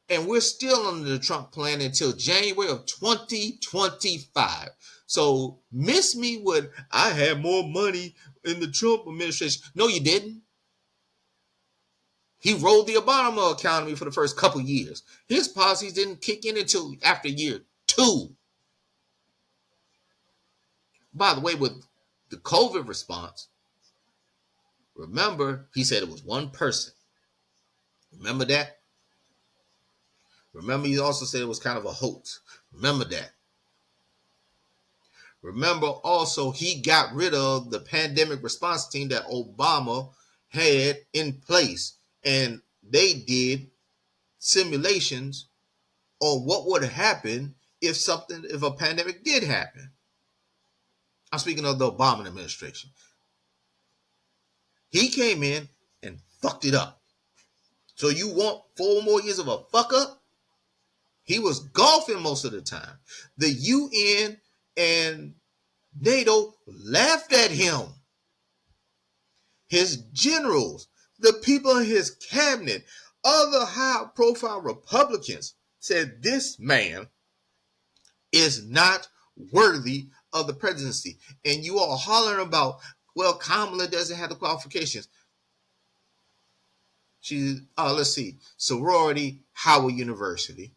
Speaker 1: And we're still under the Trump plan until January of 2025. So miss me with, I had more money in the Trump administration. No, you didn't. He rolled the Obama economy for the first couple years. His policies didn't kick in until after year 2. By the way, with the COVID response, remember, he said it was one person. Remember that? Remember, he also said it was kind of a hoax. Remember that. Remember also, he got rid of the pandemic response team that Obama had in place. And they did simulations on what would happen if a pandemic did happen. I'm speaking of the Obama administration. He came in and fucked it up. So you want 4 more years of a fuck up? He was golfing most of the time. The UN and NATO laughed at him. His generals, the people in his cabinet, other high-profile Republicans said this man is not worthy of the presidency. And you all hollering about Well, Kamala doesn't have the qualifications. She's, let's see, sorority, Howard University,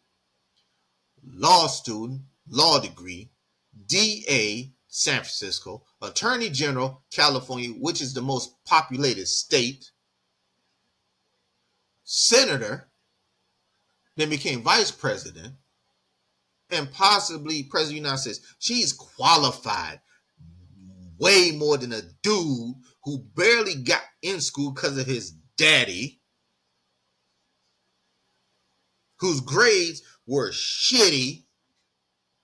Speaker 1: law student, law degree, DA, San Francisco, Attorney General, California, which is the most populated state, senator, then became vice president, and possibly president of the United States. She's qualified way more than a dude who barely got in school because of his daddy, whose grades were shitty,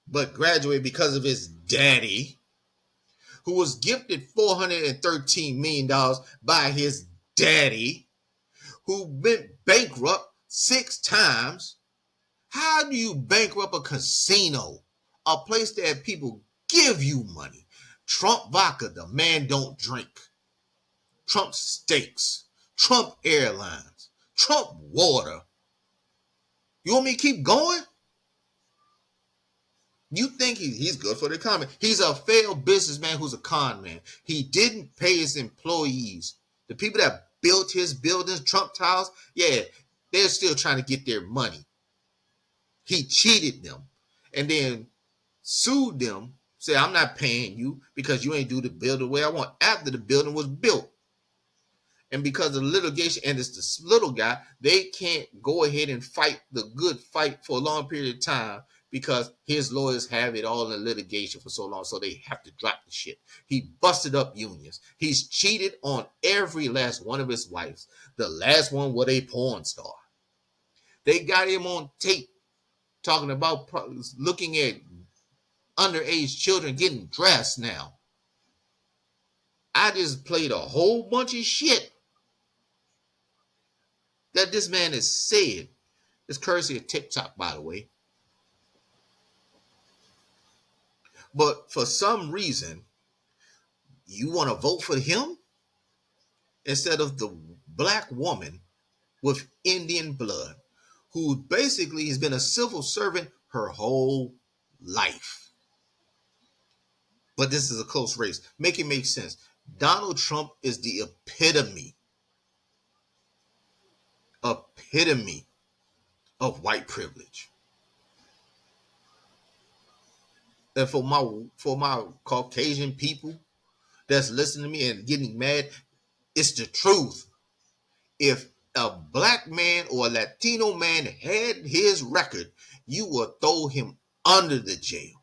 Speaker 1: but graduated because of his daddy, who was gifted $413 million by his daddy, who went bankrupt 6 times. How do you bankrupt a casino, a place that people give you money? Trump vodka, the man don't drink. Trump steaks, Trump airlines, Trump water. You want me to keep going? You think he's good for the economy. He's a failed businessman who's a con man. He didn't pay his employees. The people that built his buildings, Trump Towers, yeah, they're still trying to get their money. He cheated them and then sued them, said, I'm not paying you because you ain't do the building the way I want after the building was built. And because of the litigation, and it's this little guy, they can't go ahead and fight the good fight for a long period of time because his lawyers have it all in litigation for so long, so they have to drop the shit. He busted up unions. He's cheated on every last one of his wives. The last one was a porn star. They got him on tape talking about looking at underage children getting dressed now. I just played a whole bunch of shit that this man has said. It's courtesy of TikTok, by the way. But for some reason, you want to vote for him instead of the black woman with Indian blood, who basically has been a civil servant her whole life. But this is a close race. Make it make sense. Donald Trump is the epitome of white privilege. And for my Caucasian people that's listening to me and getting mad, it's the truth. If a black man or a Latino man had his record, you will throw him under the jail.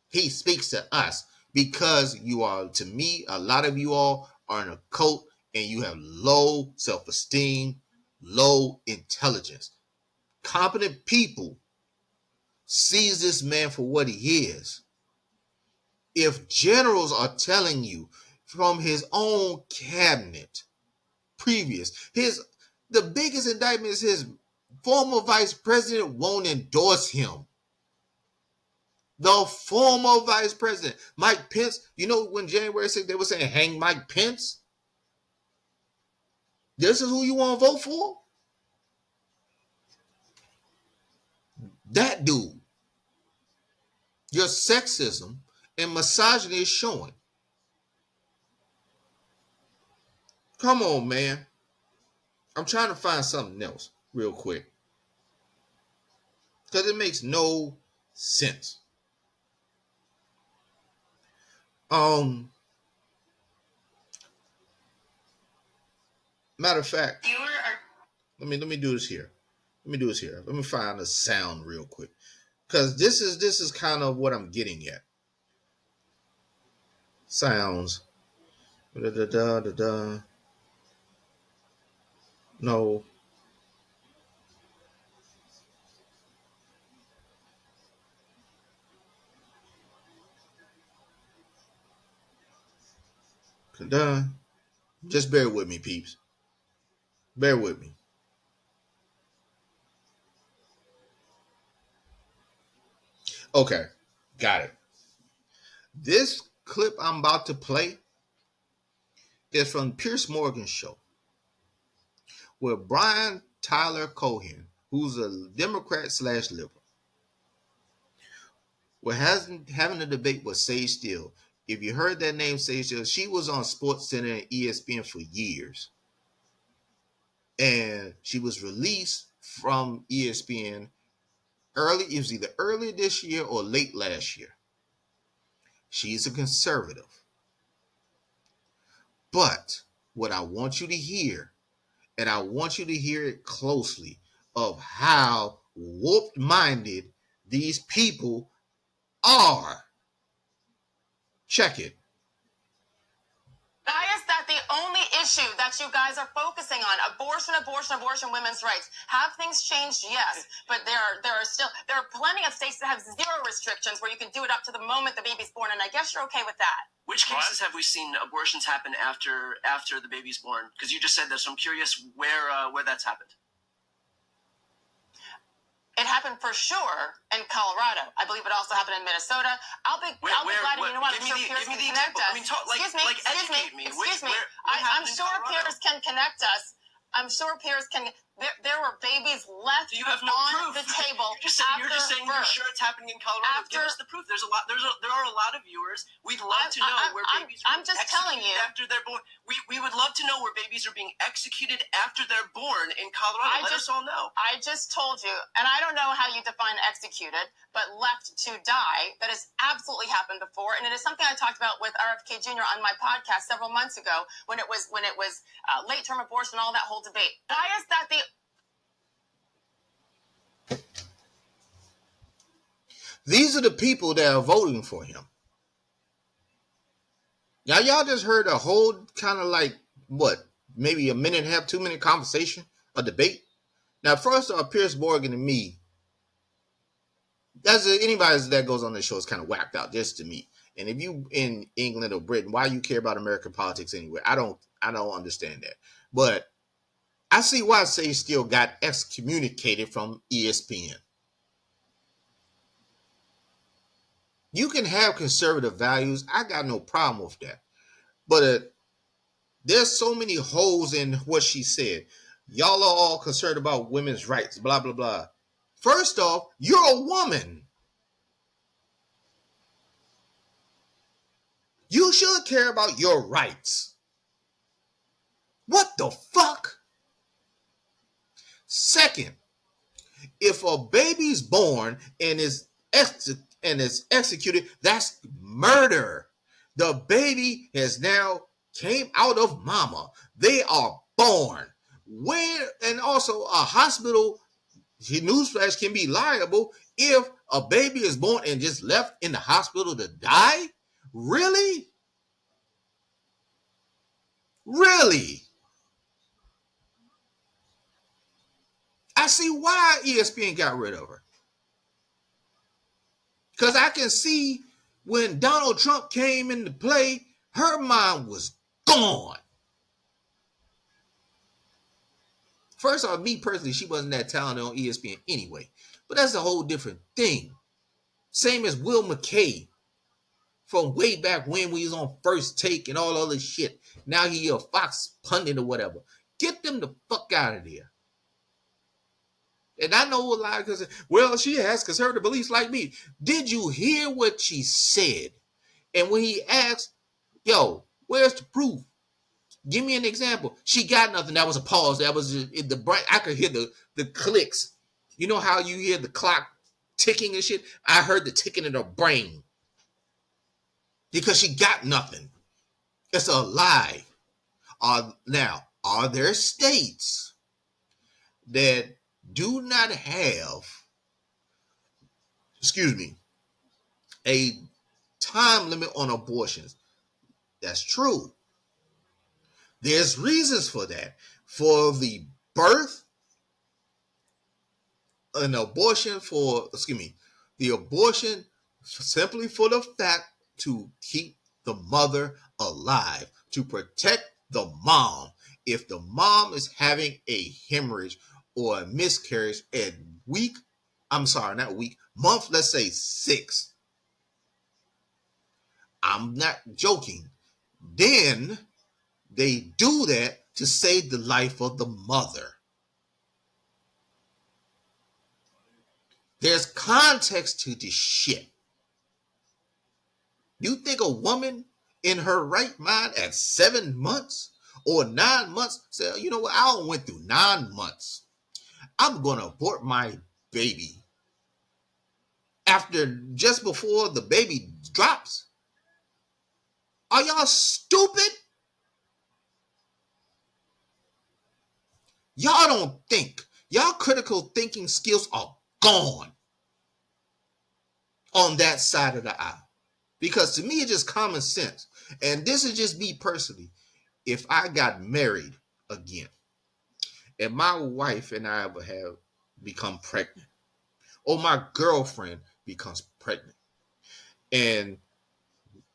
Speaker 1: He speaks to us because you are, to me, a lot of you all are in a cult and you have low self-esteem, low intelligence. Competent people sees this man for what he is. If generals are telling you from his own cabinet, the biggest indictment is his former vice president won't endorse him. The former vice president, Mike Pence. You know, when January 6th, they were saying, hang Mike Pence. This is who you want to vote for? That dude. Your sexism and misogyny is showing. Come on, man. I'm trying to find something else real quick, because it makes no sense. Matter of fact, let me do this here. Let me find a sound real quick, because this is kind of what I'm getting at. Sounds. Da, da, da, da, da. No. Da. Just bear with me, peeps. Bear with me. Okay, got it. This clip I'm about to play is from Pierce Morgan's show, where Brian Tyler Cohen, who's a Democrat / liberal, having a debate with Sage Steele, If you heard that name, say so. She was on Sports Center and ESPN for years, and she was released from ESPN early. It was either early this year or late last year. She's a conservative, but what I want you to hear, and I want you to hear it closely, of how warped-minded these people are. Check it.
Speaker 3: Why is that the only issue that you guys are focusing on? Abortion, abortion, abortion, women's rights. Have things changed? Yes, but there are plenty of states that have zero restrictions where you can do it up to the moment the baby's born, and I guess you're okay with that.
Speaker 2: Which cases have we seen abortions happen after the baby's born? Because you just said that, so I'm curious where that's happened.
Speaker 3: It happened for sure in Colorado. I believe it also happened in Minnesota. I'll be glad to, you know what, I'm sure Piers can connect us.
Speaker 2: I mean, educate me.
Speaker 3: Excuse me. I'm sure Piers can connect us. I'm sure Piers can. There were babies left
Speaker 2: you have no
Speaker 3: on
Speaker 2: proof.
Speaker 3: the table.
Speaker 2: You're just saying you're sure it's happening in Colorado. Give us the proof. There are a lot of viewers. We'd love to know where babies are being executed after they're born. We would love to know where babies are being executed after they're born in Colorado. Let us all know.
Speaker 3: I just told you, and I don't know how you define executed, but left to die. That has absolutely happened before, and it is something I talked about with RFK Jr. on my podcast several months ago when it was late term abortion, all that whole debate. Why is that the
Speaker 1: These are the people that are voting for him. Now, y'all just heard a whole kind of like, maybe a minute and a half, 2-minute conversation, a debate. Now, first off, Piers Morgan and me, anybody that goes on this show is kind of whacked out, just to me. And if you in England or Britain, why you care about American politics anyway? I don't understand that. But I see why Sage still got excommunicated from ESPN. You can have conservative values. I got no problem with that. But there's so many holes in what she said. Y'all are all concerned about women's rights, blah, blah, blah. First off, you're a woman. You should care about your rights. What the fuck? Second, if a baby's born and is executed, that's murder. The baby has now came out of mama. They are born. And also a hospital, newsflash, can be liable if a baby is born and just left in the hospital to die? Really? Really? I see why ESPN got rid of her. Because I can see when Donald Trump came into play, her mind was gone. First off, me personally, she wasn't that talented on ESPN anyway. But that's a whole different thing. Same as Will McKay from way back when we was on First Take and all other shit. Now he a Fox pundit or whatever. Get them the fuck out of there. And I know a lot because, she has conservative beliefs like me. Did you hear what she said? And when he asked, where's the proof? Give me an example. She got nothing. That was a pause. That was in the brain. I could hear the clicks. You know how you hear the clock ticking and shit? I heard the ticking in her brain. Because she got nothing. It's a lie. Now, are there states that do not have, a time limit on abortions? That's true. There's reasons for that. For the birth, the abortion simply for the fact to keep the mother alive, to protect the mom. If the mom is having a hemorrhage or a miscarriage at month, let's say 6. I'm not joking. Then they do that to save the life of the mother. There's context to this shit. You think a woman in her right mind at 7 months or 9 months say, you know what, I went through 9 months. I'm going to abort my baby after just before the baby drops? Are y'all stupid? Y'all don't think. Y'all critical thinking skills are gone on that side of the aisle. Because to me, it's just common sense. And this is just me personally. If I got married again and my wife and I ever have become pregnant, or my girlfriend becomes pregnant, and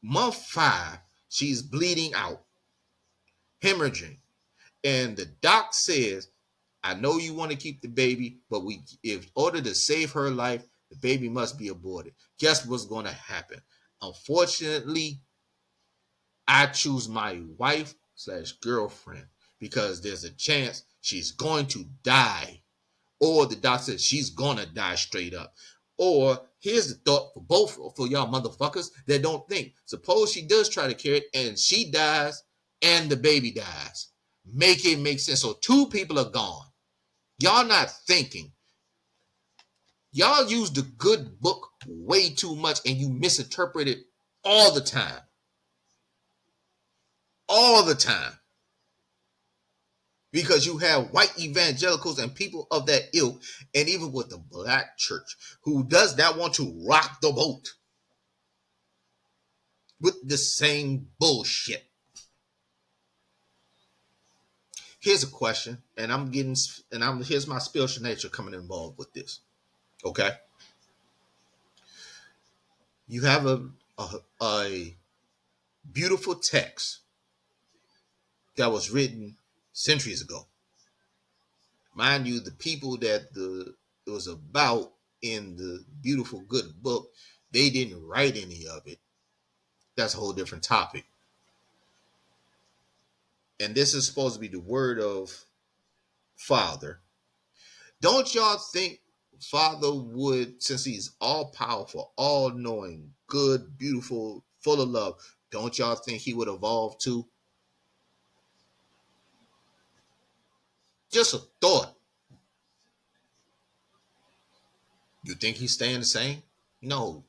Speaker 1: month 5, she's bleeding out, hemorrhaging, and the doc says, I know you want to keep the baby, but in order to save her life, the baby must be aborted. Guess what's going to happen? Unfortunately, I choose my wife slash girlfriend because there's a chance she's going to die. Or the doctor says she's going to die straight up. Or here's the thought for y'all motherfuckers that don't think. Suppose she does try to carry it and she dies and the baby dies. Make it make sense. So 2 people are gone. Y'all not thinking. Y'all use the good book way too much and you misinterpret it all the time. All the time. Because you have white evangelicals and people of that ilk, and even with the black church, who does not want to rock the boat with the same bullshit. Here's a question, and here's my spiritual nature coming involved with this. Okay, you have a beautiful text that was written centuries ago. Mind you, the people that it was about in the beautiful good book, they didn't write any of it. That's a whole different topic. And this is supposed to be the word of Father. Don't y'all think Father would, since he's all powerful, all knowing, good, beautiful, full of love, don't y'all think he would evolve too? Just a thought. You think he's staying the same? No.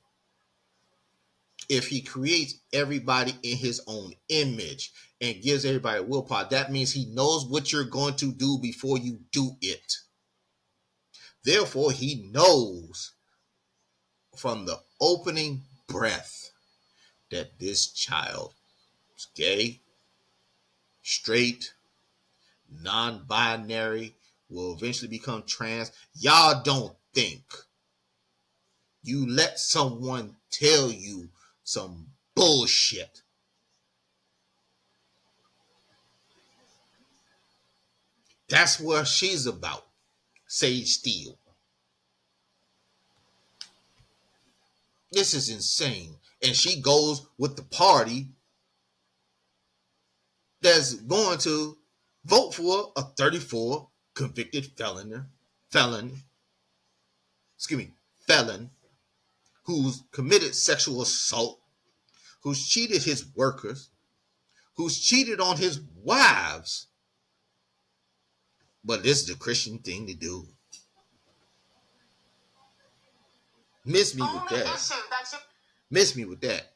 Speaker 1: If he creates everybody in his own image and gives everybody willpower, that means he knows what you're going to do before you do it. Therefore, he knows from the opening breath that this child is gay, straight, non-binary, will eventually become trans. Y'all don't think. You let someone tell you some bullshit. That's what she's about. Sage Steele. This is insane. And she goes with the party that's going to vote for a 34 convicted felon, who's committed sexual assault, who's cheated his workers, who's cheated on his wives. But this is the Christian thing to do. Miss me with that. Miss me with that.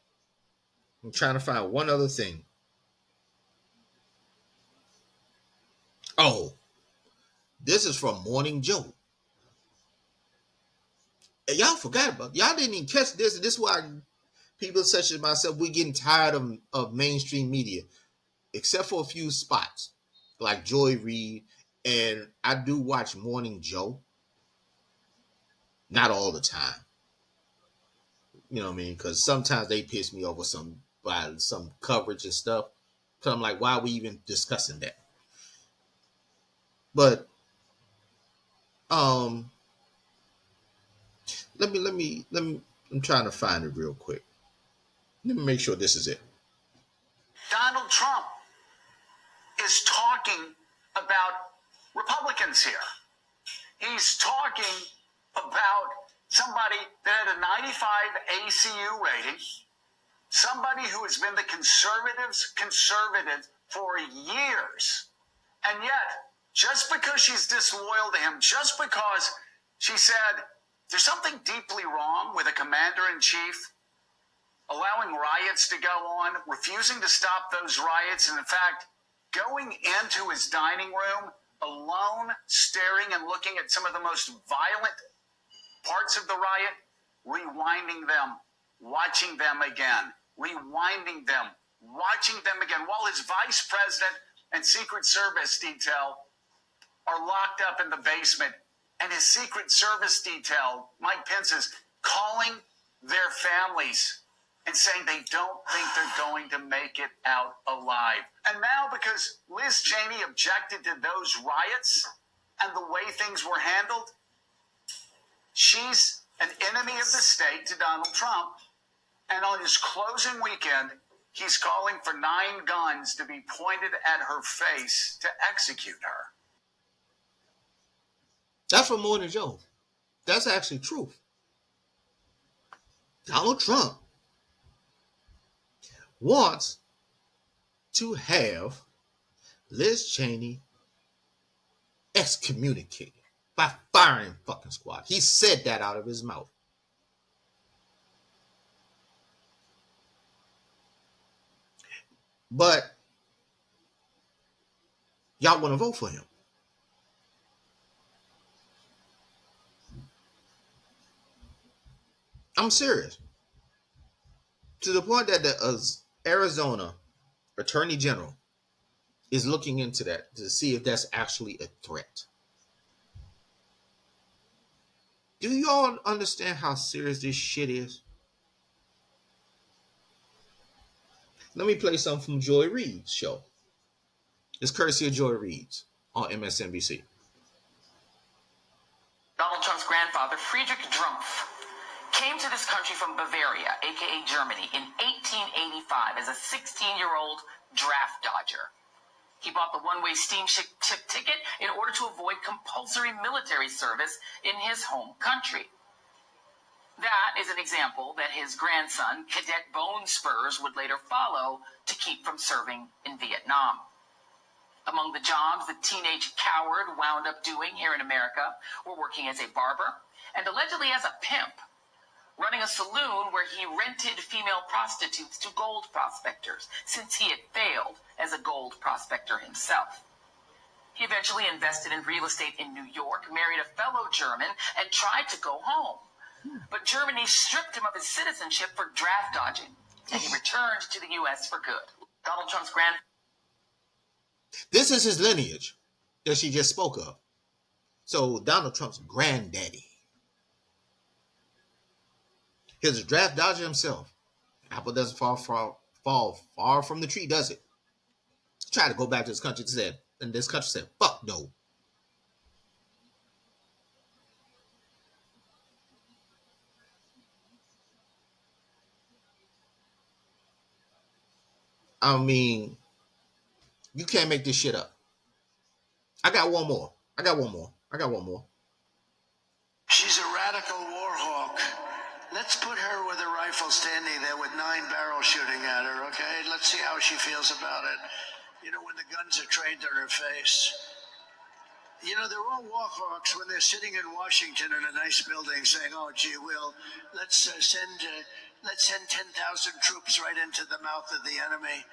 Speaker 1: I'm trying to find one other thing. Oh, this is from Morning Joe. And y'all forgot about it. Y'all didn't even catch this. And this is why people such as myself, we're getting tired of mainstream media, except for a few spots like Joy Reid. And I do watch Morning Joe. Not all the time. You know what I mean? Because sometimes they piss me off with some coverage and stuff. So I'm like, why are we even discussing that? But um, let me. I'm trying to find it real quick. Let me make sure this is it.
Speaker 2: Donald Trump is talking about Republicans here. He's talking about somebody that had a 95 ACU rating, Somebody who has been the conservative for years. And yet, just because she's disloyal to him, just because she said there's something deeply wrong with a commander-in-chief allowing riots to go on, refusing to stop those riots, and in fact, going into his dining room alone, staring and looking at some of the most violent parts of the riot, rewinding them, watching them again, rewinding them, watching them again, while his vice president and Secret Service detail are locked up in the basement, and his Secret Service detail, Mike Pence, is calling their families and saying they don't think they're going to make it out alive. And now, because Liz Cheney objected to those riots and the way things were handled, she's an enemy of the state to Donald Trump. And on his closing weekend, he's calling for 9 guns to be pointed at her face to execute her.
Speaker 1: That's from Morning Joe. That's actually truth. Donald Trump wants to have Liz Cheney excommunicated by firing fucking squad. He said that out of his mouth. But y'all want to vote for him. I'm serious. To the point that the Arizona Attorney General is looking into that to see if that's actually a threat. Do y'all understand how serious this shit is? Let me play something from Joy Reid's show. It's courtesy of Joy Reid's on MSNBC.
Speaker 3: Donald Trump's grandfather, Friedrich Drumpf, came to this country from Bavaria, aka Germany, in 1885 as a 16-year-old draft dodger. He bought the one-way steamship ticket in order to avoid compulsory military service in his home country. That is an example that his grandson, Cadet Bone Spurs, would later follow to keep from serving in Vietnam. Among the jobs the teenage coward wound up doing here in America were working as a barber and allegedly as a pimp, running a saloon where he rented female prostitutes to gold prospectors, since he had failed as a gold prospector himself. He eventually invested in real estate in New York, married a fellow German, and tried to go home. But Germany stripped him of his citizenship for draft dodging, and he returned to the U.S. for good. Donald Trump's
Speaker 1: This is his lineage that she just spoke of. So Donald Trump's granddaddy. He's a draft dodger himself. Apple doesn't fall far from the tree, does it? Try to go back to this country and this country said, fuck no. I mean, you can't make this shit up. I got one more.
Speaker 2: She's a radical war hawk. Let's put her with a rifle standing there with 9 barrels shooting at her, okay? Let's see how she feels about it. You know, when the guns are trained on her face. You know, they're all war hawks when they're sitting in Washington in a nice building saying, oh, gee, let's send 10,000 troops right into the mouth of the enemy.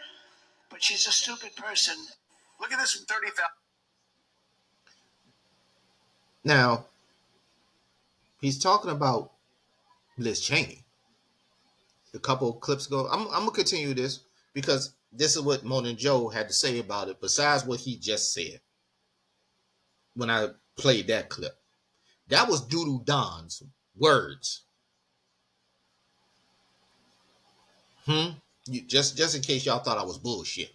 Speaker 2: But she's a stupid person. Look at this from 30,000.
Speaker 1: Now, he's talking about Liz Cheney. A couple of clips ago. I'm going to continue this because this is what Morning Joe had to say about it besides what he just said when I played that clip. That was Doodoo Don's words. Just in case y'all thought I was bullshit.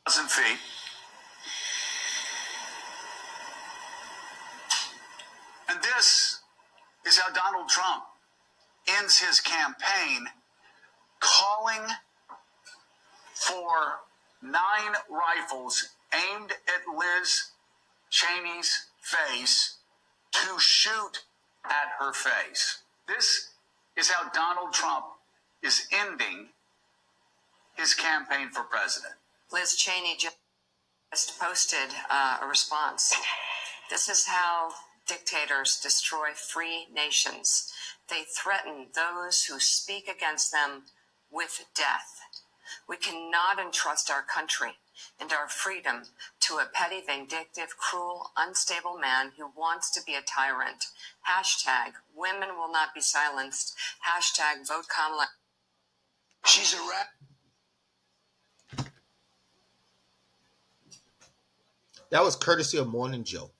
Speaker 2: 1,000 feet. And this is how Donald Trump ends his campaign, calling for 9 rifles aimed at Liz Cheney's face to shoot at her face. This is how Donald Trump is ending his campaign for president.
Speaker 3: Liz Cheney just posted a response. This is how dictators destroy free nations. They threaten those who speak against them with death. We cannot entrust our country and our freedom to a petty, vindictive, cruel, unstable man who wants to be a tyrant. Hashtag women will not be silenced. Hashtag vote Kamala.
Speaker 2: She's a rat.
Speaker 1: That was courtesy of Morning Joe.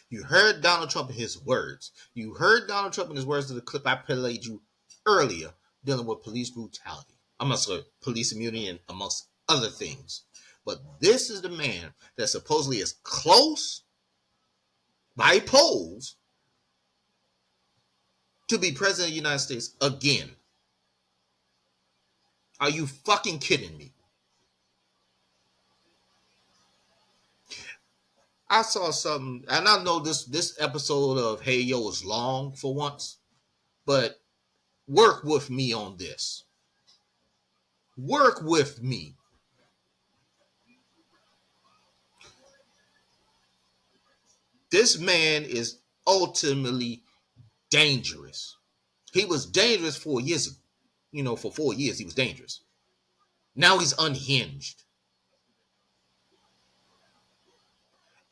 Speaker 1: You heard Donald Trump in his words. You heard Donald Trump in his words of the clip I played you earlier dealing with police brutality. Police immunity and amongst other things. But this is the man that supposedly is close by polls to be president of the United States again. Are you fucking kidding me? I saw something, and I know this episode of Hey Yo is long for once, but work with me on this. Work with me. This man is ultimately dangerous. He was dangerous 4 years ago. For 4 years he was dangerous. Now he's unhinged.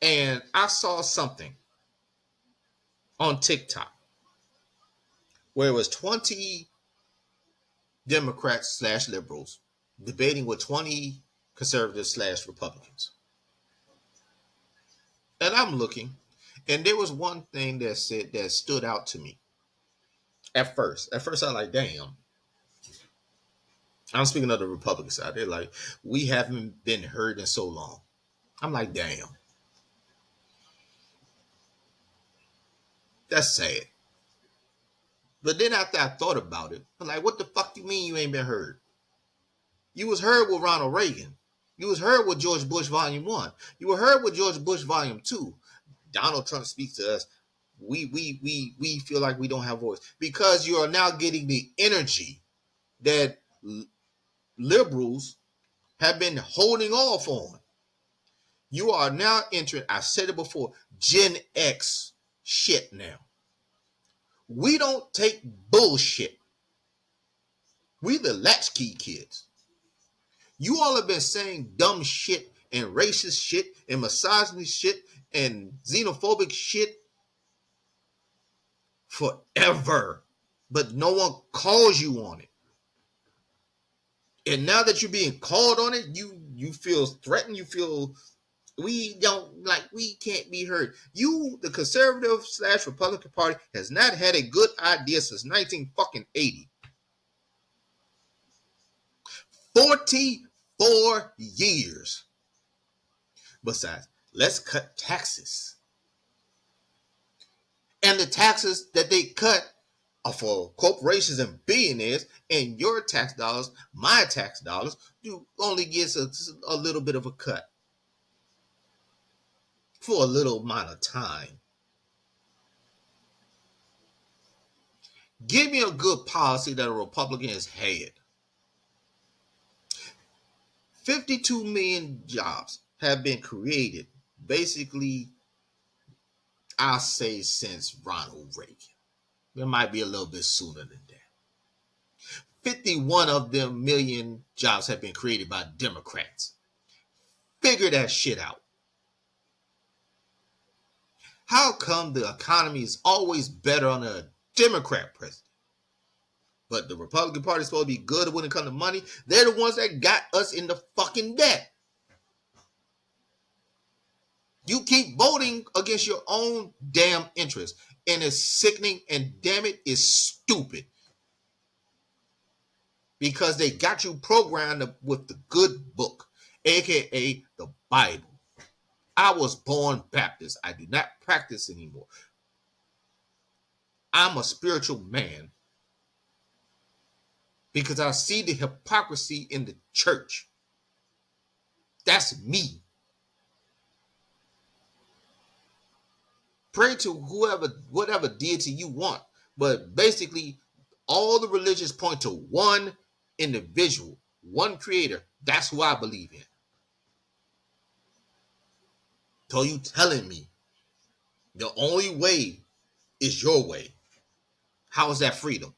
Speaker 1: And I saw something on TikTok where it was 20 Democrats / liberals debating with 20 conservatives / Republicans. And I'm looking, and there was one thing that stood out to me. At first I was like, damn. I'm speaking of the Republican side. They're like, we haven't been heard in so long. I'm like, damn. That's sad. But then after I thought about it, I'm like, what the fuck do you mean you ain't been heard? You was heard with Ronald Reagan. You was heard with George Bush Volume 1. You were heard with George Bush Volume 2. Donald Trump speaks to us. We feel like we don't have voice because you are now getting the energy that liberals have been holding off on. You are now entering, I said it before, Gen X shit now. We don't take bullshit. We the latchkey kids. You all have been saying dumb shit and racist shit and misogynist shit and xenophobic shit forever. But no one calls you on it. And now that you're being called on it, you feel threatened. You feel we can't be heard. You, the conservative / Republican Party, has not had a good idea since 1980. 44 years. Besides, let's cut taxes. And the taxes that they cut are for corporations and billionaires, and your tax dollars, my tax dollars, do only gets a little bit of a cut for a little amount of time. Give me a good policy that a Republican has had. 52 million jobs have been created, basically, I'll say since Ronald Reagan. It might be a little bit sooner than that. 51 of them million jobs have been created by Democrats. Figure that shit out. How come the economy is always better under a Democrat president? But the Republican Party is supposed to be good when it comes to money. They're the ones that got us in the fucking debt. You keep voting against your own damn interests. And it's sickening, and damn it, it's stupid. Because they got you programmed with the good book, aka the Bible. I was born Baptist. I do not practice anymore. I'm a spiritual man because I see the hypocrisy in the church. That's me. Pray to whatever deity you want, but basically All the religions point to one individual, one creator. That's who I believe in. So you telling me the only way is your way? How is that freedom?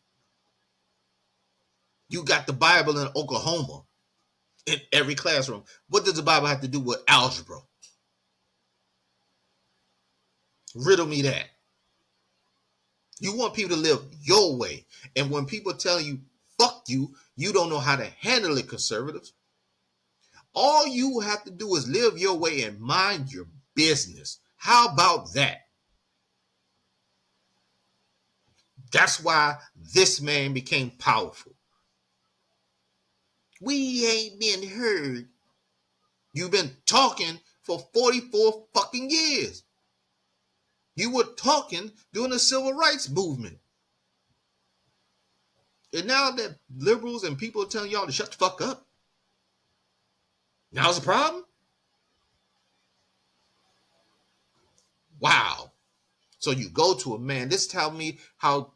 Speaker 1: You got the Bible in Oklahoma in every classroom. What does the Bible have to do with algebra? Riddle me that. You want people to live your way. And when people tell you, fuck you, you don't know how to handle it, conservatives. All you have to do is live your way and mind your business. How about that? That's why this man became powerful. We ain't been heard. You've been talking for 44 fucking years. You were talking during the civil rights movement. And now that liberals and people are telling y'all to shut the fuck up, now's the problem? Wow. So you go to a man, this tells me how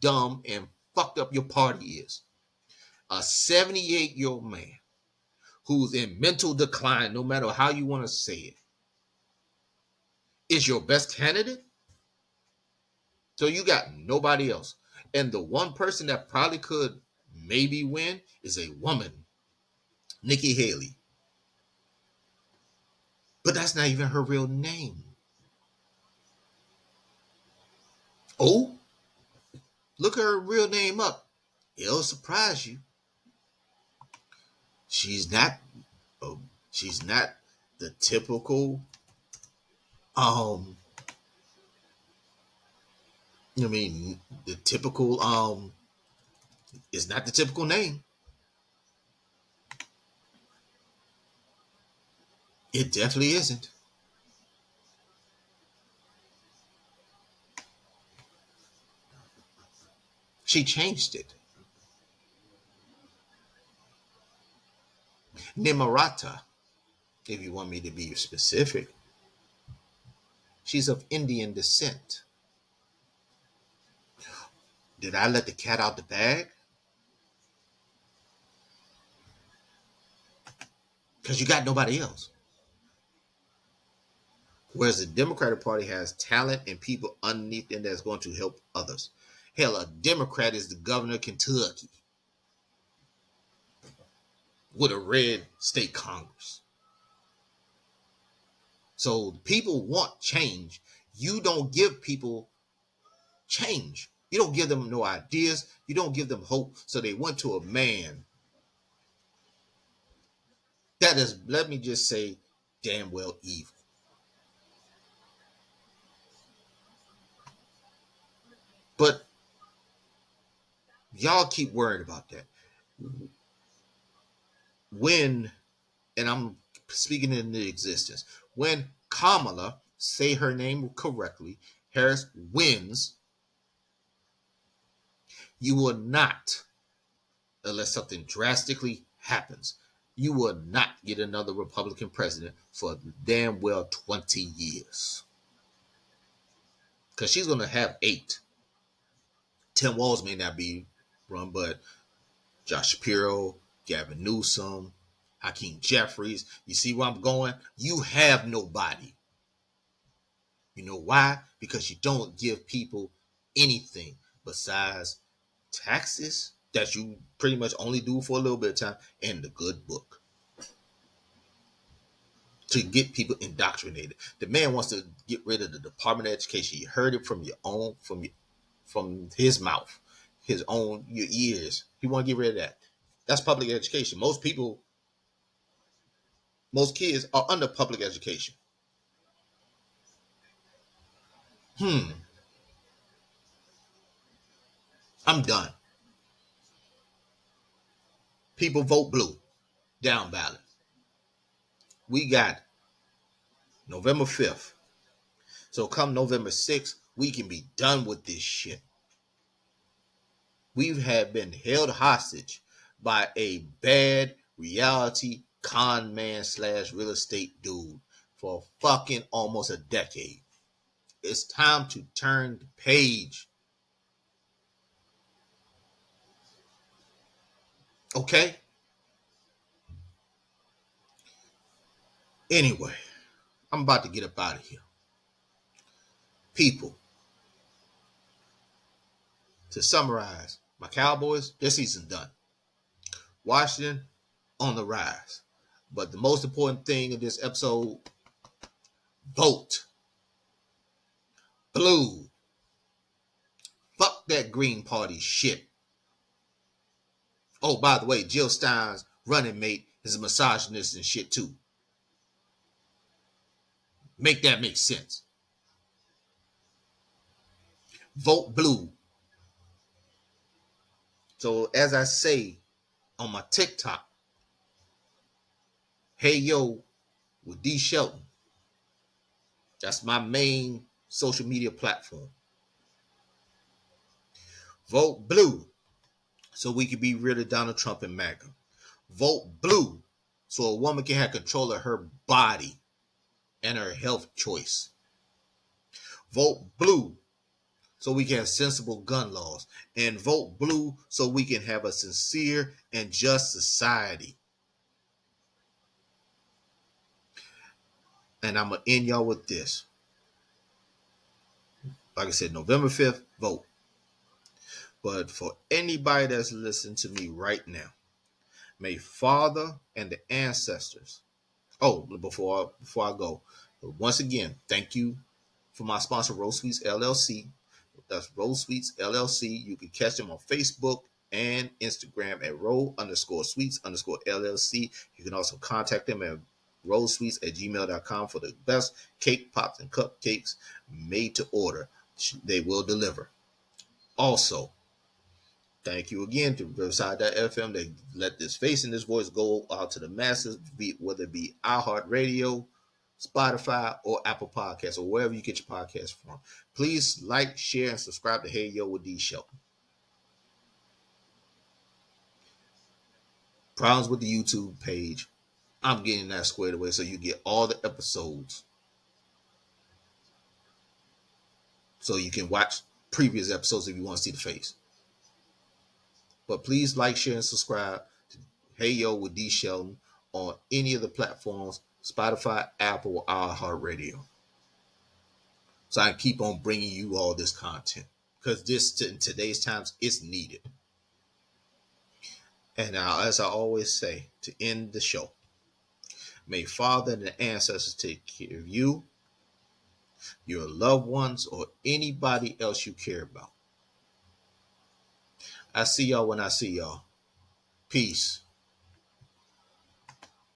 Speaker 1: dumb and fucked up your party is. A 78-year-old man who's in mental decline, no matter how you want to say it, is your best candidate? So you got nobody else. And the one person that probably could maybe win is a woman, Nikki Haley. But that's not even her real name. Oh, look her real name up. It'll surprise you. She's not she's not the typical I mean the typical it's not the typical name. It definitely isn't. She changed it. Nimarata, if you want me to be specific. She's of Indian descent. Did I let the cat out the bag? Because you got nobody else. Whereas the Democratic Party has talent and people underneath them that's going to help others. Hell, a Democrat is the governor of Kentucky with a red state Congress. So people want change. You don't give people change. You don't give them no ideas. You don't give them hope. So they went to a man that is, let me just say, damn well evil. But y'all keep worrying about that. When, and I'm speaking into existence, when Kamala, say her name correctly, Harris wins, you will not, unless something drastically happens, you will not get another Republican president for damn well 20 years. Because she's going to have 8. Tim Walz may not be run, but Josh Shapiro, Gavin Newsom, Hakeem Jeffries. You see where I'm going? You have nobody. You know why? Because you don't give people anything besides taxes that you pretty much only do for a little bit of time and the good book to get people indoctrinated. The man wants to get rid of the Department of Education. You heard it from your own, from his mouth, his own, your ears. He want to get rid of that. That's public education. Most people, most kids are under public education. I'm done. People vote blue. Down ballot. We got November 5th. So come November 6th, we can be done with this shit. We have been held hostage by a bad reality con man / real estate dude for fucking almost a decade. It's time to turn the page. Okay? Anyway, I'm about to get up out of here. People, to summarize, my Cowboys, their season done. Washington on the rise. But the most important thing in this episode, vote blue. Fuck that Green Party shit. Oh, by the way, Jill Stein's running mate is a misogynist and shit too. Make that make sense. Vote blue. So as I say on my TikTok, hey yo with D Shelton. That's my main social media platform. Vote blue so we can be rid of Donald Trump and MAGA. Vote blue so a woman can have control of her body and her health choice. Vote blue so we can have sensible gun laws. And vote blue so we can have a sincere and just society. And I'm going to end y'all with this. Like I said, November 5th, vote. But for anybody that's listening to me right now, may Father and the ancestors. Oh, before I go, once again, thank you for my sponsor, Rose Sweets LLC. That's Rose Sweets LLC. You can catch them on Facebook and Instagram at roll_sweets_LLC. You can also contact them at rollsweets@gmail.com for the best cake, pops, and cupcakes made to order. They will deliver. Also, thank you again to Riverside.fm. They let this face and this voice go out to the masses, whether it be iHeartRadio, Spotify, or Apple Podcasts, or wherever you get your podcasts from. Please like, share, and subscribe to Hey Yo with D Show. Problems with the YouTube page. I'm getting that squared away so you get all the episodes. So you can watch previous episodes if you want to see the face. But please like, share, and subscribe to Hey Yo with D Sheldon on any of the platforms, Spotify, Apple, or iHeartRadio. So I can keep on bringing you all this content. Because this, in today's times, it's needed. And now, as I always say, to end the show, may Father and the ancestors take care of you, your loved ones, or anybody else you care about. I see y'all when I see y'all. Peace.